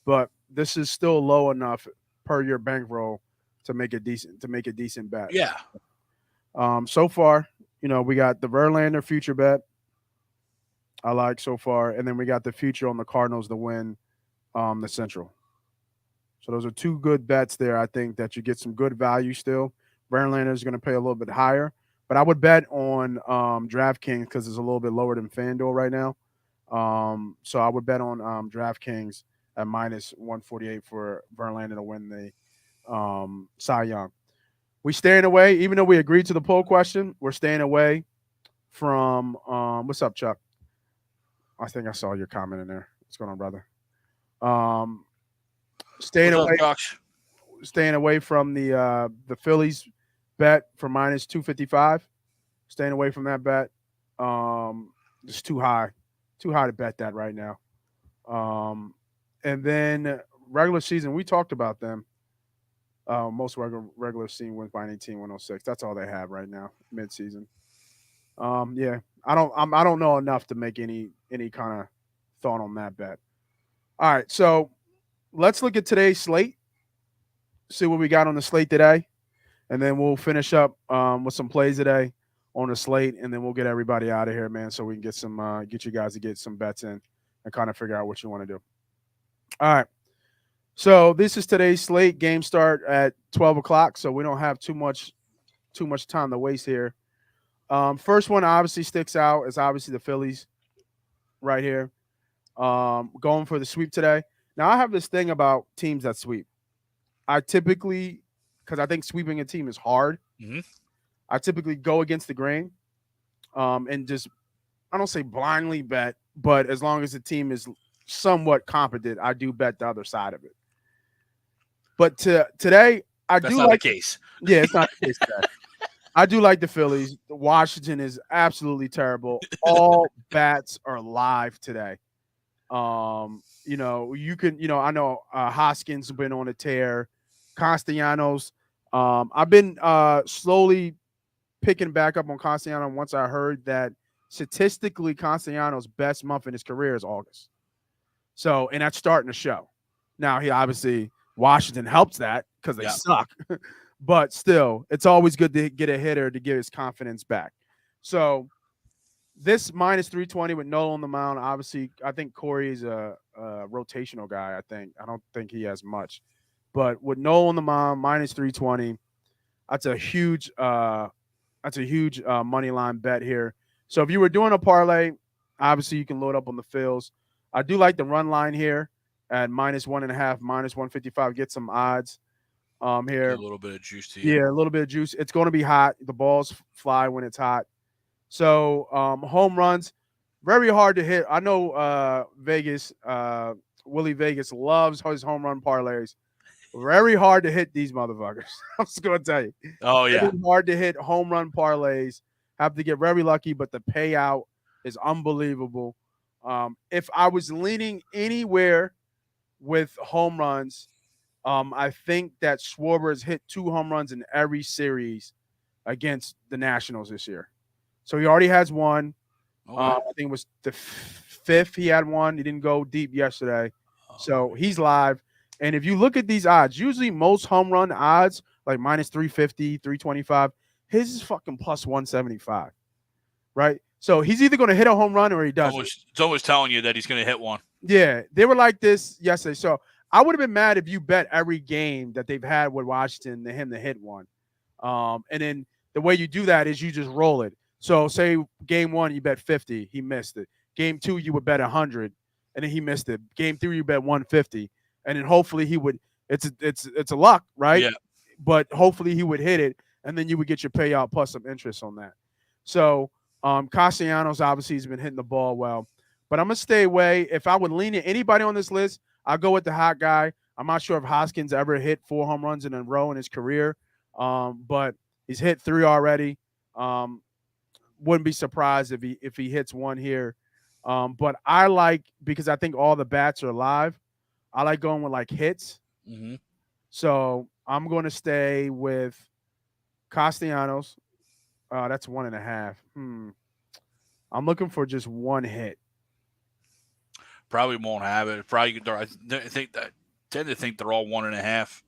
but this is still low enough per your bankroll to make a decent bet. Yeah. So far, we got the Verlander future bet. I like so far, and then we got the future on the Cardinals to win the Central. So those are 2 good bets there. I think that you get some good value still Verlander is going to pay a little bit higher, but I would bet on DraftKings because it's a little bit lower than FanDuel right now. So I would bet on DraftKings at minus 148 for Verlander to win the Cy Young. We staying away, even though we agreed to the poll question, we're staying away from what's up, Chuck? I think I saw your comment in there. What's going on, brother? Staying What's away, up, Josh? staying away from the Phillies bet for minus 255. Staying away from that bet. It's too high to bet that right now. And then regular season, we talked about them. Most regular season wins by 106. That's all they have right now, midseason. Yeah, I don't know enough to make any kind of thought on that bet. All right, so let's look at today's slate. See what we got on the slate today, and then we'll finish up with some plays today on the slate, and then we'll get everybody out of here, man, so we can get you guys to get some bets in and kind of figure out what you want to do. All right. So this is today's slate. Game start at 12 o'clock, so we don't have too much time to waste here. First one obviously sticks out is obviously the Phillies right here. Going for the sweep today. Now I have this thing about teams that sweep. I typically, because I think sweeping a team is hard, I typically go against the grain and just, I don't say blindly bet, but as long as the team is somewhat competent, I do bet the other side of it. But today, That's not the case. Yeah, it's not the case today. I do like the Phillies. Washington is absolutely terrible. All bats are live today. You can, I know Hoskins has been on a tear. Castellanos. I've been slowly picking back up on Castellanos once I heard that statistically Castellanos' best month in his career is August. So, and that's starting to show. Now, he obviously Washington helps that because they suck. But still, it's always good to get a hitter to get his confidence back. So this minus 320 with Nola on the mound, obviously, I think Corey is a rotational guy, I don't think he has much. But with Nola on the mound, minus 320, that's a huge money line bet here. So if you were doing a parlay, obviously you can load up on the fills. I do like the run line here at minus 1.5, minus 155. Get some odds here. A little bit of juice to you. Yeah, a little bit of juice. It's going to be hot. The balls fly when it's hot. So home runs, very hard to hit. I know Vegas, Willie Vegas loves his home run parlays. Very hard to hit these motherfuckers. I'm just going to tell you. Oh, yeah. Very hard to hit home run parlays. Have to get very lucky, but the payout is unbelievable. If I was leaning anywhere with home runs, I think that Schwarber has hit 2 home runs in every series against the Nationals this year. So he already has one. Okay. I think it was the 5th he had one. He didn't go deep yesterday. So he's live. And if you look at these odds, usually most home run odds, like minus 350, 325, his is fucking plus 175, right? So he's either going to hit a home run or he doesn't. It's almost telling you that he's going to hit one. Yeah, they were like this yesterday. So I would have been mad if you bet every game that they've had with Washington to him to hit one. And then the way you do that is you just roll it. So say game 1, you bet 50, he missed it. Game 2, you would bet 100, and then he missed it. Game 3, you bet 150. And then hopefully he would. It's a luck, right? Yeah. But hopefully he would hit it, and then you would get your payout plus some interest on that. So Castellanos obviously has been hitting the ball well, but I'm gonna stay away. If I would lean at anybody on this list, I'll go with the hot guy. I'm not sure if Hoskins ever hit 4 home runs in a row in his career, but he's hit 3 already. Wouldn't be surprised if he hits one here. But I like, because I think all the bats are live, I like going with like hits. Mm-hmm. So I'm going to stay with Castellanos. That's 1.5. I'm looking for just one hit. Probably won't have it. Probably I tend to think they're all 1.5,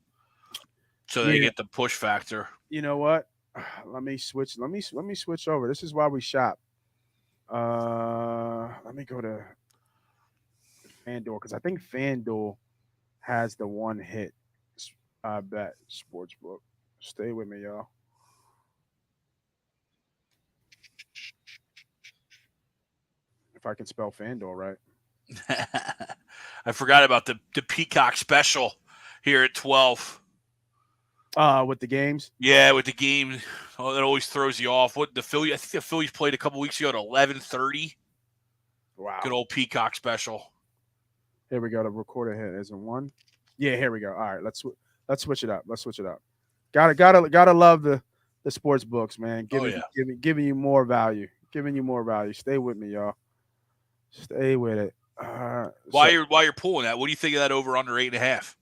so they get the push factor. You know what? Let me switch. Let me switch over. This is why we shop. Let me go to FanDuel, because I think FanDuel has the one hit bet sportsbook. Stay with me, y'all. If I can spell FanDuel right. I forgot about the Peacock special here at 12. With the games. Yeah, with the game, oh, that always throws you off. What the Phillies? I think the Phillies played a couple weeks ago at 11:30. Wow. Good old Peacock special. Here we go. The recorder hit isn't one. Yeah, here we go. All right, let's switch it up. Gotta love the sports books, man. Giving you more value. Stay with me, y'all. Stay with it. While you're pulling that, what do you think of that over under 8.5?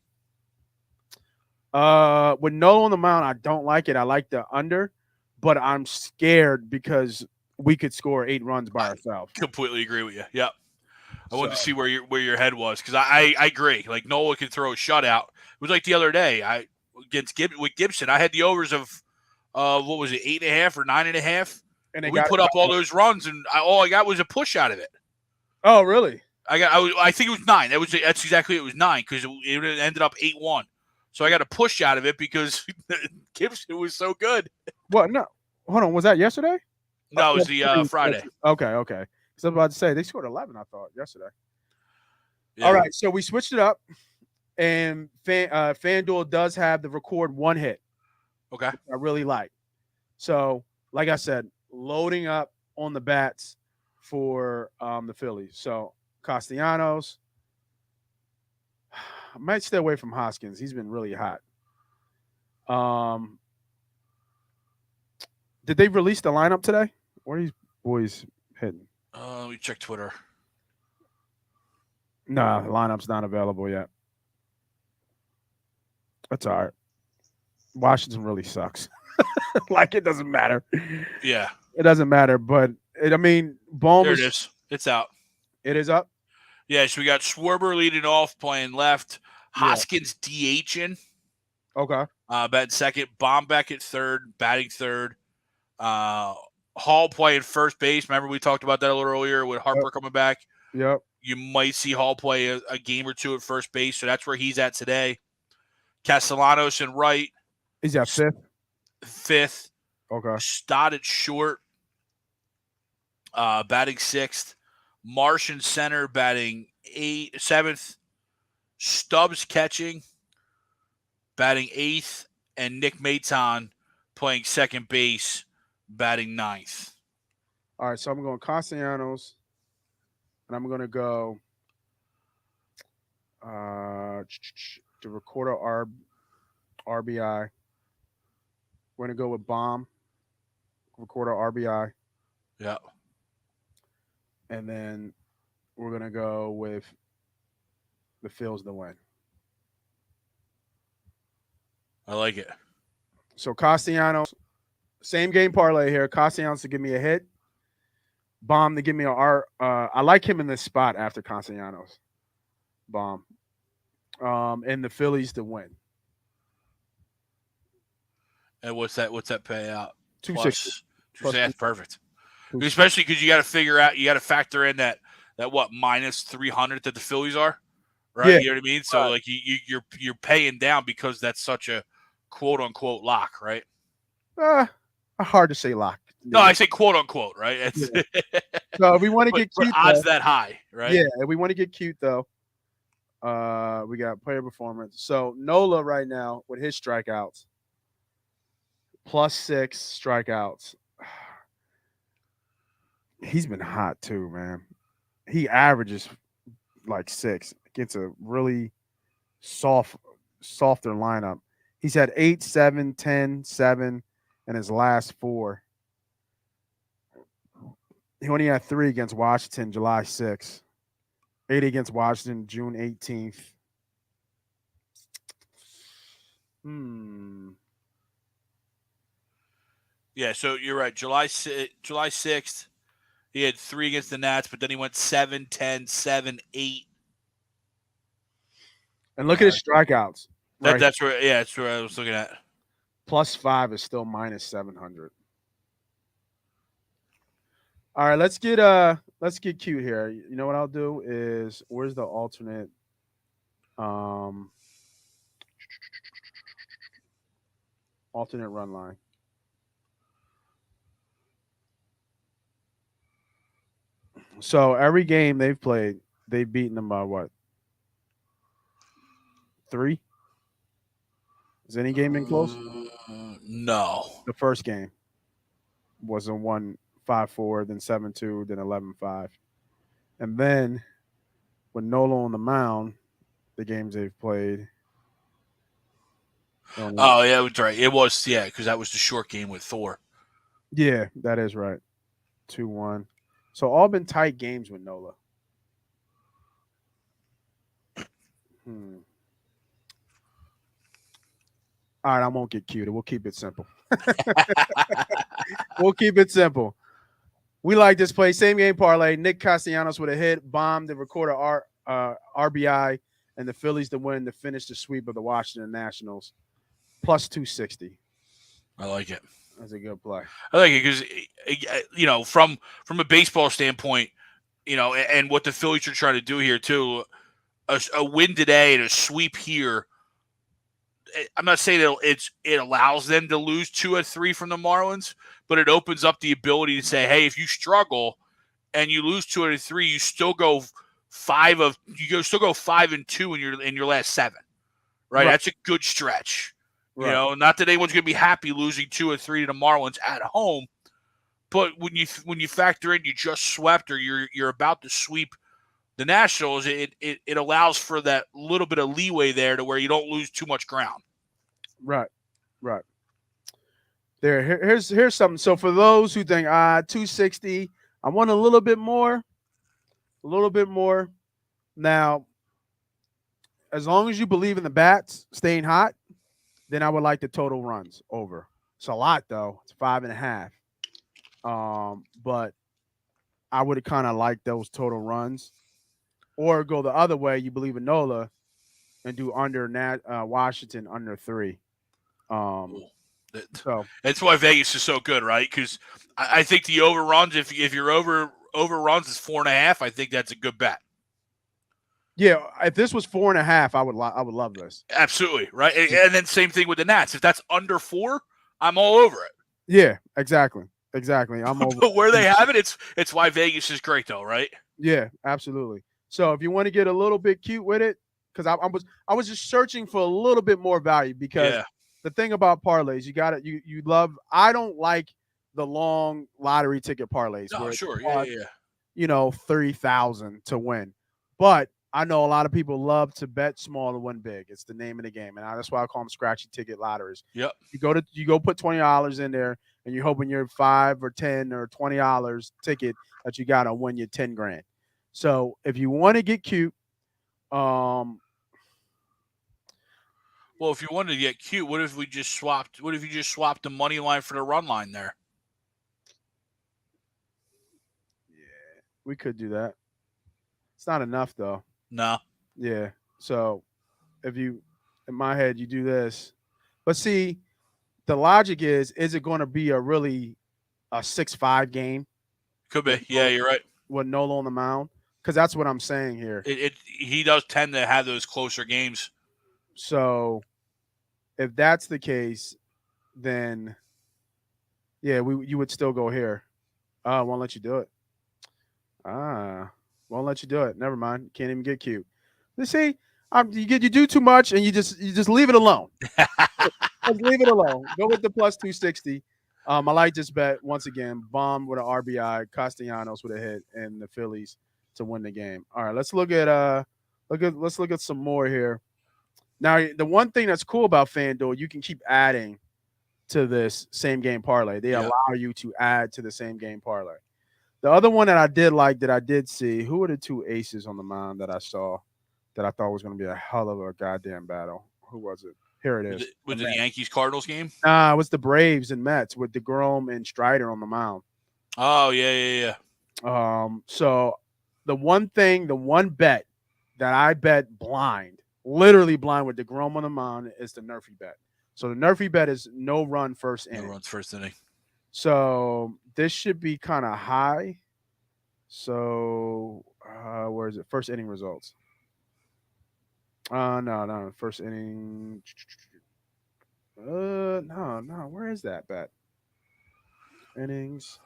With Noah on the mound, I don't like it. I like the under, but I'm scared because we could score 8 runs by ourselves. Completely agree with you. Yep. I wanted to see where your head was because I agree. Like Noah can throw a shutout. It was like the other day against Gibson. I had the overs of what was it, 8.5 or 9.5, and we put up all those runs, and all I got was a push out of it. Oh, really? I think it was 9. That's exactly it was 9 because it ended up 8-1. So I got a push out of it because Gibson was so good. What? No, hold on. Was that yesterday? No, it was the Friday. Okay. Because I was about to say they scored 11. I thought yesterday. Yeah. All right, so we switched it up, and FanDuel does have the record 1 hit. Okay. I really like. So, like I said, loading up on the bats for the Phillies. So Castellanos. I might stay away from Hoskins. He's been really hot. Did they release the lineup today? Where are these boys hitting? Let me check Twitter. No, the lineup's not available yet. That's all right. Washington really sucks. Like, it doesn't matter. Yeah. It doesn't matter, but Bohm. There it is. It's out. It is up? Yeah, so we got Schwarber leading off, playing left. Hoskins DHing. Okay. Batting second. Bombeck at third, batting third. Hall playing first base. Remember we talked about that a little earlier with Harper coming back. Yep. You might see Hall play a game or two at first base, so that's where he's at today. Castellanos in right. He's at fifth. Okay. Stott at short. Batting sixth. Marsh in center, batting seventh. Stubbs catching, batting eighth, and Nick Maton playing second base, batting ninth. All right, so I'm going Castellanos, and I'm going to go the recorder RBI. We're going to go with Bomb, recorder RBI. Yeah. And then we're going to go with the Phils to win. I like it. So Castellanos, same game parlay here. Castellanos to give me a hit. Bomb to give me a R. I like him in this spot after Castellanos. Bomb. And the Phillies to win. And what's that payout? 260. That's perfect. Especially because you got to factor in that what minus 300 that the Phillies are, right? Yeah. You know what I mean? So like you're paying down because that's such a quote unquote lock, right? Hard to say lock. No, I say quote unquote, right? It's, yeah. So if we want to get cute, odds that high, right? Yeah, if we want to get cute though, we got player performance. So Nola right now with his strikeouts, +6 strikeouts. He's been hot too, man. He averages like 6 against a really softer lineup. He's had 8, 7, 10, 7 in his last 4. He only had 3 against Washington July 6th, 8 against Washington June 18th. Yeah, so you're right. July 6th, he had 3 against the Nats, but then he went 7, 10, 7, 8. And look at his strikeouts. That's where I was looking at. +5 is still -700. All right, let's get cute here. You know what I'll do is, where's the alternate? Alternate run line. So every game they've played, they've beaten them by what? 3? Has any game been close? No. The first game was a 1-5-4, then 7-2, then 11-5. And then with Nola on the mound, the games they've played. Oh, yeah, that's right. It was, because that was the short game with Thor. Yeah, that is right. 2-1. So all been tight games with Nola. All right, I won't get cute. We'll keep it simple. We'll keep it simple. We like this play. Same game parlay. Nick Castellanos with a hit, bomb to record a RBI, and the Phillies to win to finish the sweep of the Washington Nationals. Plus 260. I like it. That's a good play. I like it because, from a baseball standpoint, and what the Phillies are trying to do here too, a win today and a sweep here. I'm not saying it allows them to lose 2 or 3 from the Marlins, but it opens up the ability to say, hey, if you struggle and you lose 2 or 3, you still go 5-2 in your last 7. Right? That's a good stretch. Right. Not that anyone's going to be happy losing 2 or 3 to the Marlins at home, but when you factor in you just swept or you're about to sweep the Nationals, it allows for that little bit of leeway there to where you don't lose too much ground. Right. Here's something. So for those who think 260, I want a little bit more. Now, as long as you believe in the bats staying hot, then I would like the total runs over. It's a lot though. It's 5.5. But I would kind of like those total runs, or go the other way. You believe in Nola, and do under Washington under 3. So that's why Vegas is so good, right? Because I think the overruns, if your overruns is 4.5, I think that's a good bet. Yeah, if this was 4.5, I would love this. Absolutely, right? And then same thing with the Nats. If that's under 4, I'm all over it. Yeah, exactly. I'm over. But where they have it, it's why Vegas is great, though, right? Yeah, absolutely. So if you want to get a little bit cute with it, because I was just searching for a little bit more value, because the thing about parlays, you got it. You love. I don't like the long lottery ticket parlays. No, sure, yeah. 30,000 to win, but I know a lot of people love to bet small and win big. It's the name of the game, and that's why I call them scratchy ticket lotteries. Yep. You go put $20 in there, and you're hoping your $5 or $10 or $20 ticket that you got to win you 10 grand. So if you want to get cute, well, if you wanted to get cute, what if you just swapped the money line for the run line there? Yeah, we could do that. It's not enough though. No. Yeah. So if you, in my head, you do this, but see, the logic is it going to be a 6-5 game? Could be. Yeah, you're right. With Nola on the mound, because that's what I'm saying here. He does tend to have those closer games. So if that's the case, then yeah, you would still go here. Won't let you do it. Won't let you do it. Never mind. Can't even get cute. Let's see. You do too much, and you just leave it alone. Just leave it alone. Go with the plus 260. I like this bet once again. Bomb with an RBI, Castellanos with a hit, and the Phillies to win the game. All right, let's look at some more here. Now, the one thing that's cool about FanDuel, you can keep adding to this same game parlay. They allow you to add to the same game parlay. The other one that I did like, that I did see, who were the 2 aces on the mound that I saw that I thought was going to be a hell of a goddamn battle? Who was it? Here it is. Was it the Yankees-Cardinals game? It was the Braves and Mets with DeGrom and Strider on the mound. Oh, yeah. So the one bet that I bet blind, literally blind, with DeGrom on the mound is the Nerfy bet. So the Nerfy bet is no run first inning. No runs first inning. So this should be kind of high. So where is it? First inning results. No. First inning. No. Where is that bet? Innings.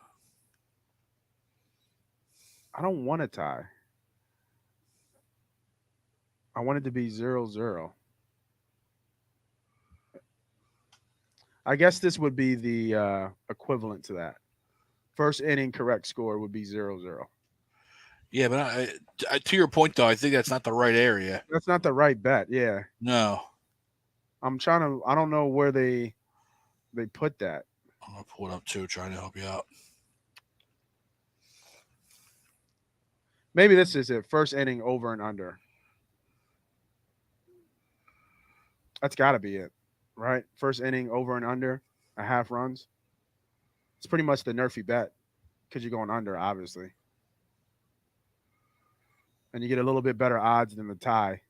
I don't want a tie. I want it to be 0-0. I guess this would be the equivalent to that. First inning correct score would be 0-0. Yeah, but to your point though, I think that's not the right area. That's not the right bet. Yeah, No, I'm trying to. I don't know where they put that. I'm gonna pull it up too, trying to help you out. Maybe this is it. First inning over and under. That's got to be it, right? First inning over and under a half runs. It's pretty much the nerfy bet because you're going under, obviously. And you get a little bit better odds than the tie.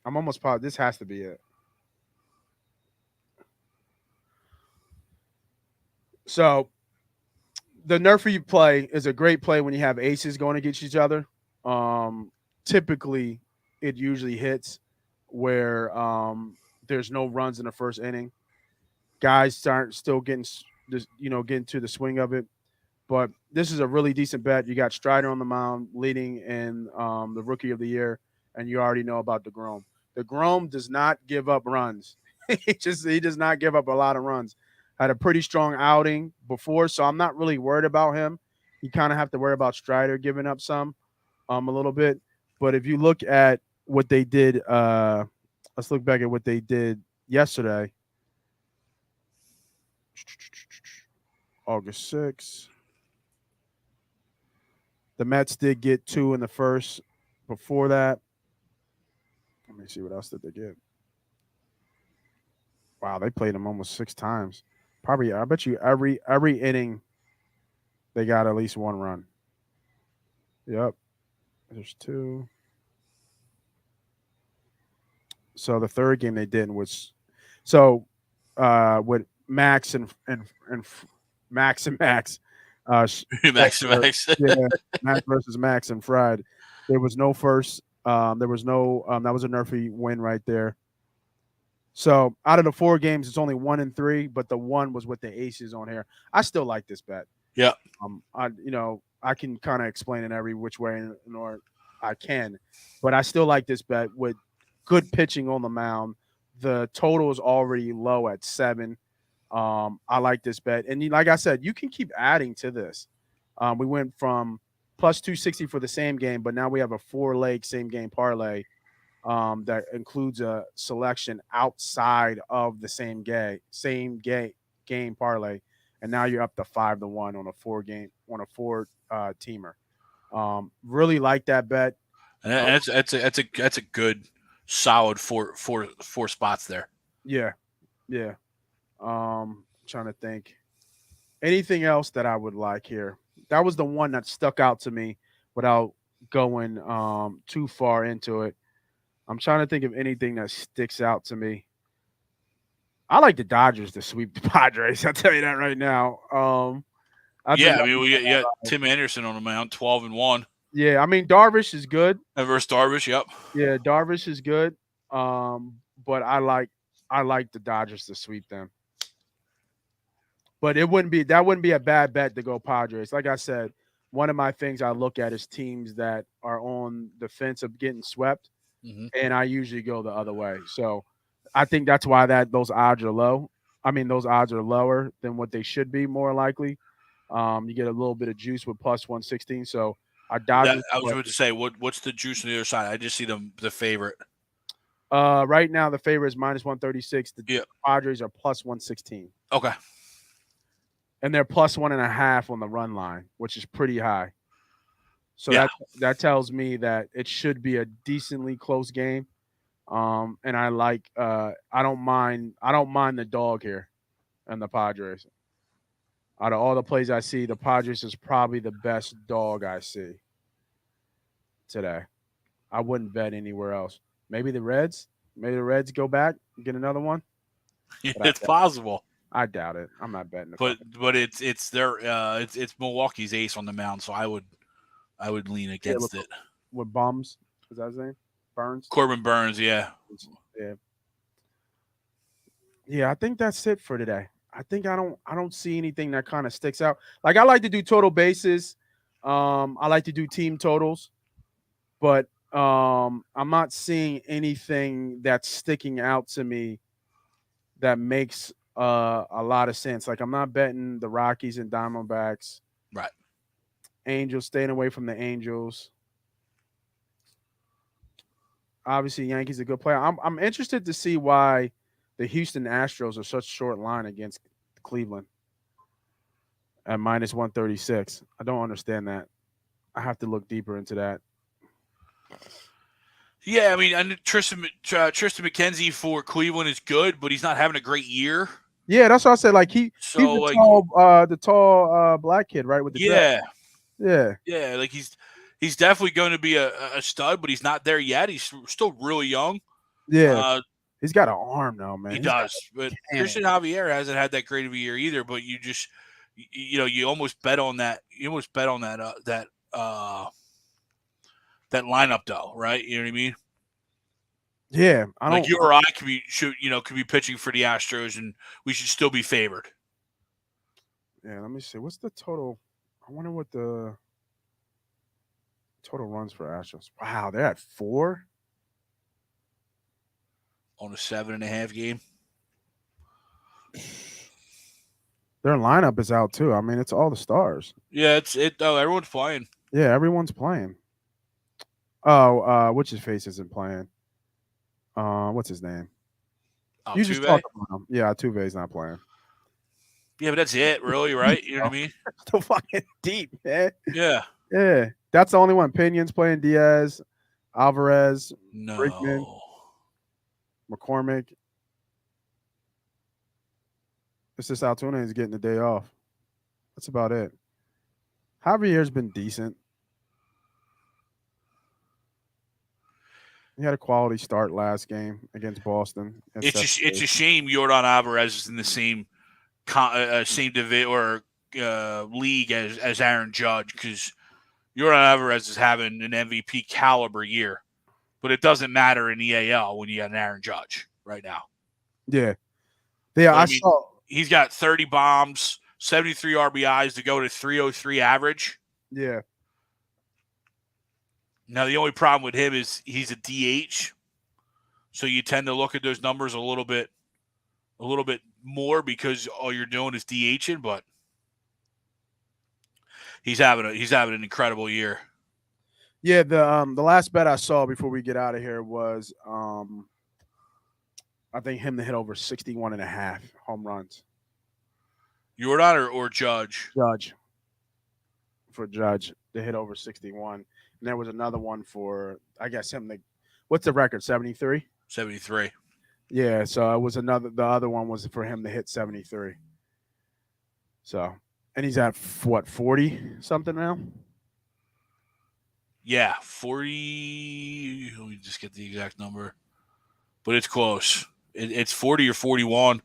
I'm almost positive this has to be it. So the nerfy play is a great play when you have aces going against each other. Typically, it usually hits where there's no runs in the first inning. Guys start still getting to the swing of it. But this is a really decent bet. You got Strider on the mound leading in the Rookie of the Year, and you already know about DeGrom. DeGrom does not give up runs. He does not give up a lot of runs. Had a pretty strong outing before, so I'm not really worried about him. You kind of have to worry about Strider giving up some a little bit. But if you look at what they did, let's look back at what they did yesterday. August 6th. The Mets did get 2 in the first. Before that, let me see what else did they get. Wow, they played them almost 6 times. Probably, I bet you every inning they got at least 1 run. Yep, there's 2. So the third game they didn't was with Max and Max. Max and Max. Yeah, Max versus Max and Fried. There was no first. There was no. That was a nerfy win right there. So out of the 4 games, it's only 1-3, but the 1 was with the aces on here. I still like this bet. Yeah. I can kind of explain it every which way or I can, but I still like this bet with good pitching on the mound. The total is already low at 7. I like this bet. And like I said, you can keep adding to this. We went from plus 260 for the same game, but now we have a 4-leg same game parlay that includes a selection outside of the same game parlay. And now you're up to 5-1 on a 4 teamer. Really like that bet. And that's a good solid four spots there. Yeah. Trying to think. Anything else that I would like here? That was the one that stuck out to me without going too far into it. I'm trying to think of anything that sticks out to me. I like the Dodgers to sweep the Padres. I'll tell you that right now. We got Tim Anderson on the mound, 12-1. Yeah, I mean Darvish is good. Versus Darvish, yep. Yeah, Darvish is good. But I like the Dodgers to sweep them. But that wouldn't be a bad bet to go Padres. Like I said, one of my things I look at is teams that are on the fence of getting swept, and I usually go the other way. So I think that's why those odds are low. I mean, those odds are lower than what they should be, more likely. You get a little bit of juice with plus 116. So I was going to say, what's the juice on the other side? I just see the favorite. Right now, the favorite is minus 136. The Padres are plus 116. Okay. And they're plus 1.5 on the run line, which is pretty high. So that tells me that it should be a decently close game. And I don't mind the dog here and the Padres. Out of all the plays I see, the Padres is probably the best dog I see today. I wouldn't bet anywhere else. Maybe the Reds. Maybe the Reds go back and get another one. It's possible. I doubt it. I'm not betting. But it's Milwaukee's ace on the mound, so I would lean against it. With Bums, is that his name? Burns. Corbin Burns, yeah. Yeah, I think that's it for today. I think I don't see anything that kind of sticks out. Like I like to do total bases. I like to do team totals, but I'm not seeing anything that's sticking out to me that makes a lot of sense. Like I'm not betting the Rockies and Diamondbacks. Right. Angels, staying away from the Angels. Obviously, Yankees a good player. I'm interested to see why the Houston Astros are such short line against Cleveland at minus 136. I don't understand that. I have to look deeper into that. Yeah, I mean, Tristan McKenzie for Cleveland is good, but he's not having a great year. Yeah, that's what I said. Like he's So, the tall black kid, right? With the yeah, dread. yeah, like he's definitely going to be a stud, but he's not there yet. He's still really young. Yeah, he's got an arm now, man. He does, but Christian Javier hasn't had that great of a year either. But you just, you almost bet on that. You almost bet on that lineup though, right? You know what I mean? Yeah, I don't. Like you or I could be pitching for the Astros, and we should still be favored. Yeah, let me see. What's the total? I wonder what the total runs for Astros. Wow, they're at 4 on a 7.5 game. Their lineup is out too. I mean, it's all the stars. Yeah, everyone's playing. Yeah, everyone's playing. Oh, what's his face isn't playing. What's his name? Altuve? You just talk about him. Yeah, Altuve's not playing. Yeah, but that's it, really, right? You know what I mean? Still fucking deep, man. Yeah. Yeah. That's the only one. Pinion's playing Diaz, Alvarez, No. Brickman, McCormick. It's just Altuve is getting the day off. That's about it. Javier's been decent. He had a quality start last game against Boston. It's a shame Yordan Alvarez is in the same division or league as Aaron Judge, because Yordan Alvarez is having an MVP caliber year, but it doesn't matter in the AL when you got an Aaron Judge right now. Yeah. I saw he's got 30 bombs, 73 RBIs to go to 303 average. Yeah. Now, the only problem with him is he's a DH, so you tend to look at those numbers a little bit more because all you're doing is DHing. But he's having an incredible year. Yeah, the last bet I saw before we get out of here was I think him to hit over 61.5 home runs. Yordan or Judge? Judge. For Judge to hit over 61. And there was another one for, I guess, him. What's the record? 73? 73. Yeah, so it was the other one was for him to hit 73. So, and he's at, what, 40 something now? Yeah, 40. Let me just get the exact number. But it's close. It's 40 or 41.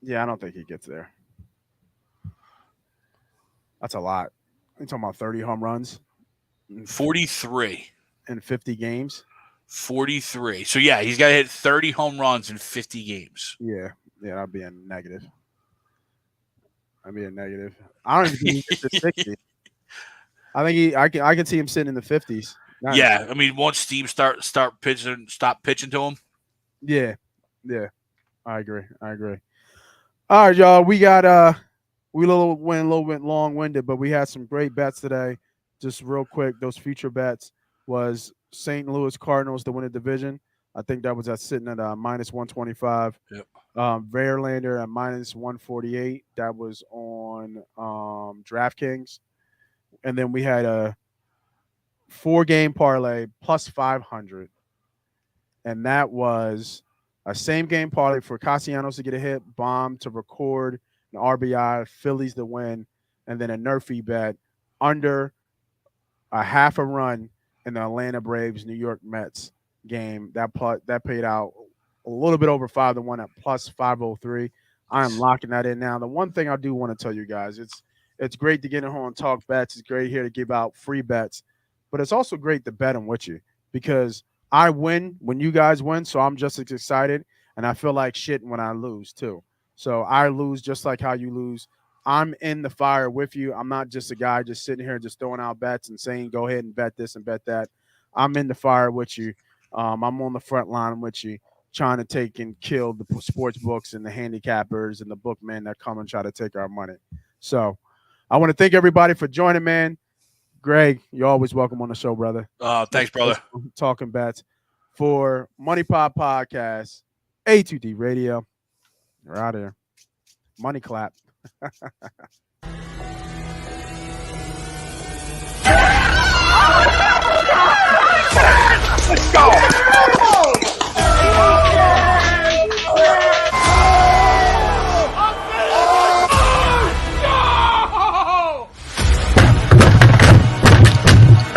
Yeah, I don't think he gets there. That's a lot. You're talking about 30 home runs? 43. In 50 games? 43. So, yeah, he's got to hit 30 home runs in 50 games. Yeah, that'd be a negative. I don't even think he gets to 60. I think I can see him sitting in the 50s. Yeah, I mean, once Steve stop pitching to him. Yeah. I agree. All right, y'all. We got we went a little bit long-winded, but we had some great bets today. Just real quick, those future bets was St. Louis Cardinals to win a division. I think that was sitting at minus 125. Yep. Verlander at minus 148. That was on DraftKings. And then we had a 4-game parlay plus 500. And that was a same-game parlay for Castellanos to get a hit, Bomb to record an RBI, Phillies to win, and then a Nerfy bet under a half a run in the Atlanta Braves New York Mets game. That paid out a little bit over 5-1 at plus 503. I am locking that in now. The one thing I do want to tell you guys, it's great to get in here and talk bets. It's great here to give out free bets, but it's also great to bet them with you because I win when you guys win, so I'm just as excited, and I feel like shit when I lose too. So I lose just like how you lose. I'm in the fire with you. I'm not just a guy just sitting here just throwing out bets and saying, go ahead and bet this and bet that. I'm in the fire with you. I'm on the front line with you, trying to take and kill the sports books and the handicappers and the bookmen that come and try to take our money. So I want to thank everybody for joining, man. Greg, you're always welcome on the show, brother. Thanks, brother. Talking bets for MoneyPot Podcast, A2D Radio. We're out of here. Money clap. Let's go!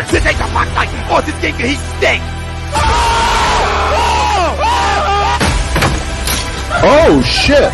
This ain't the Mike Tyson force this game, he stinks! Oh shit!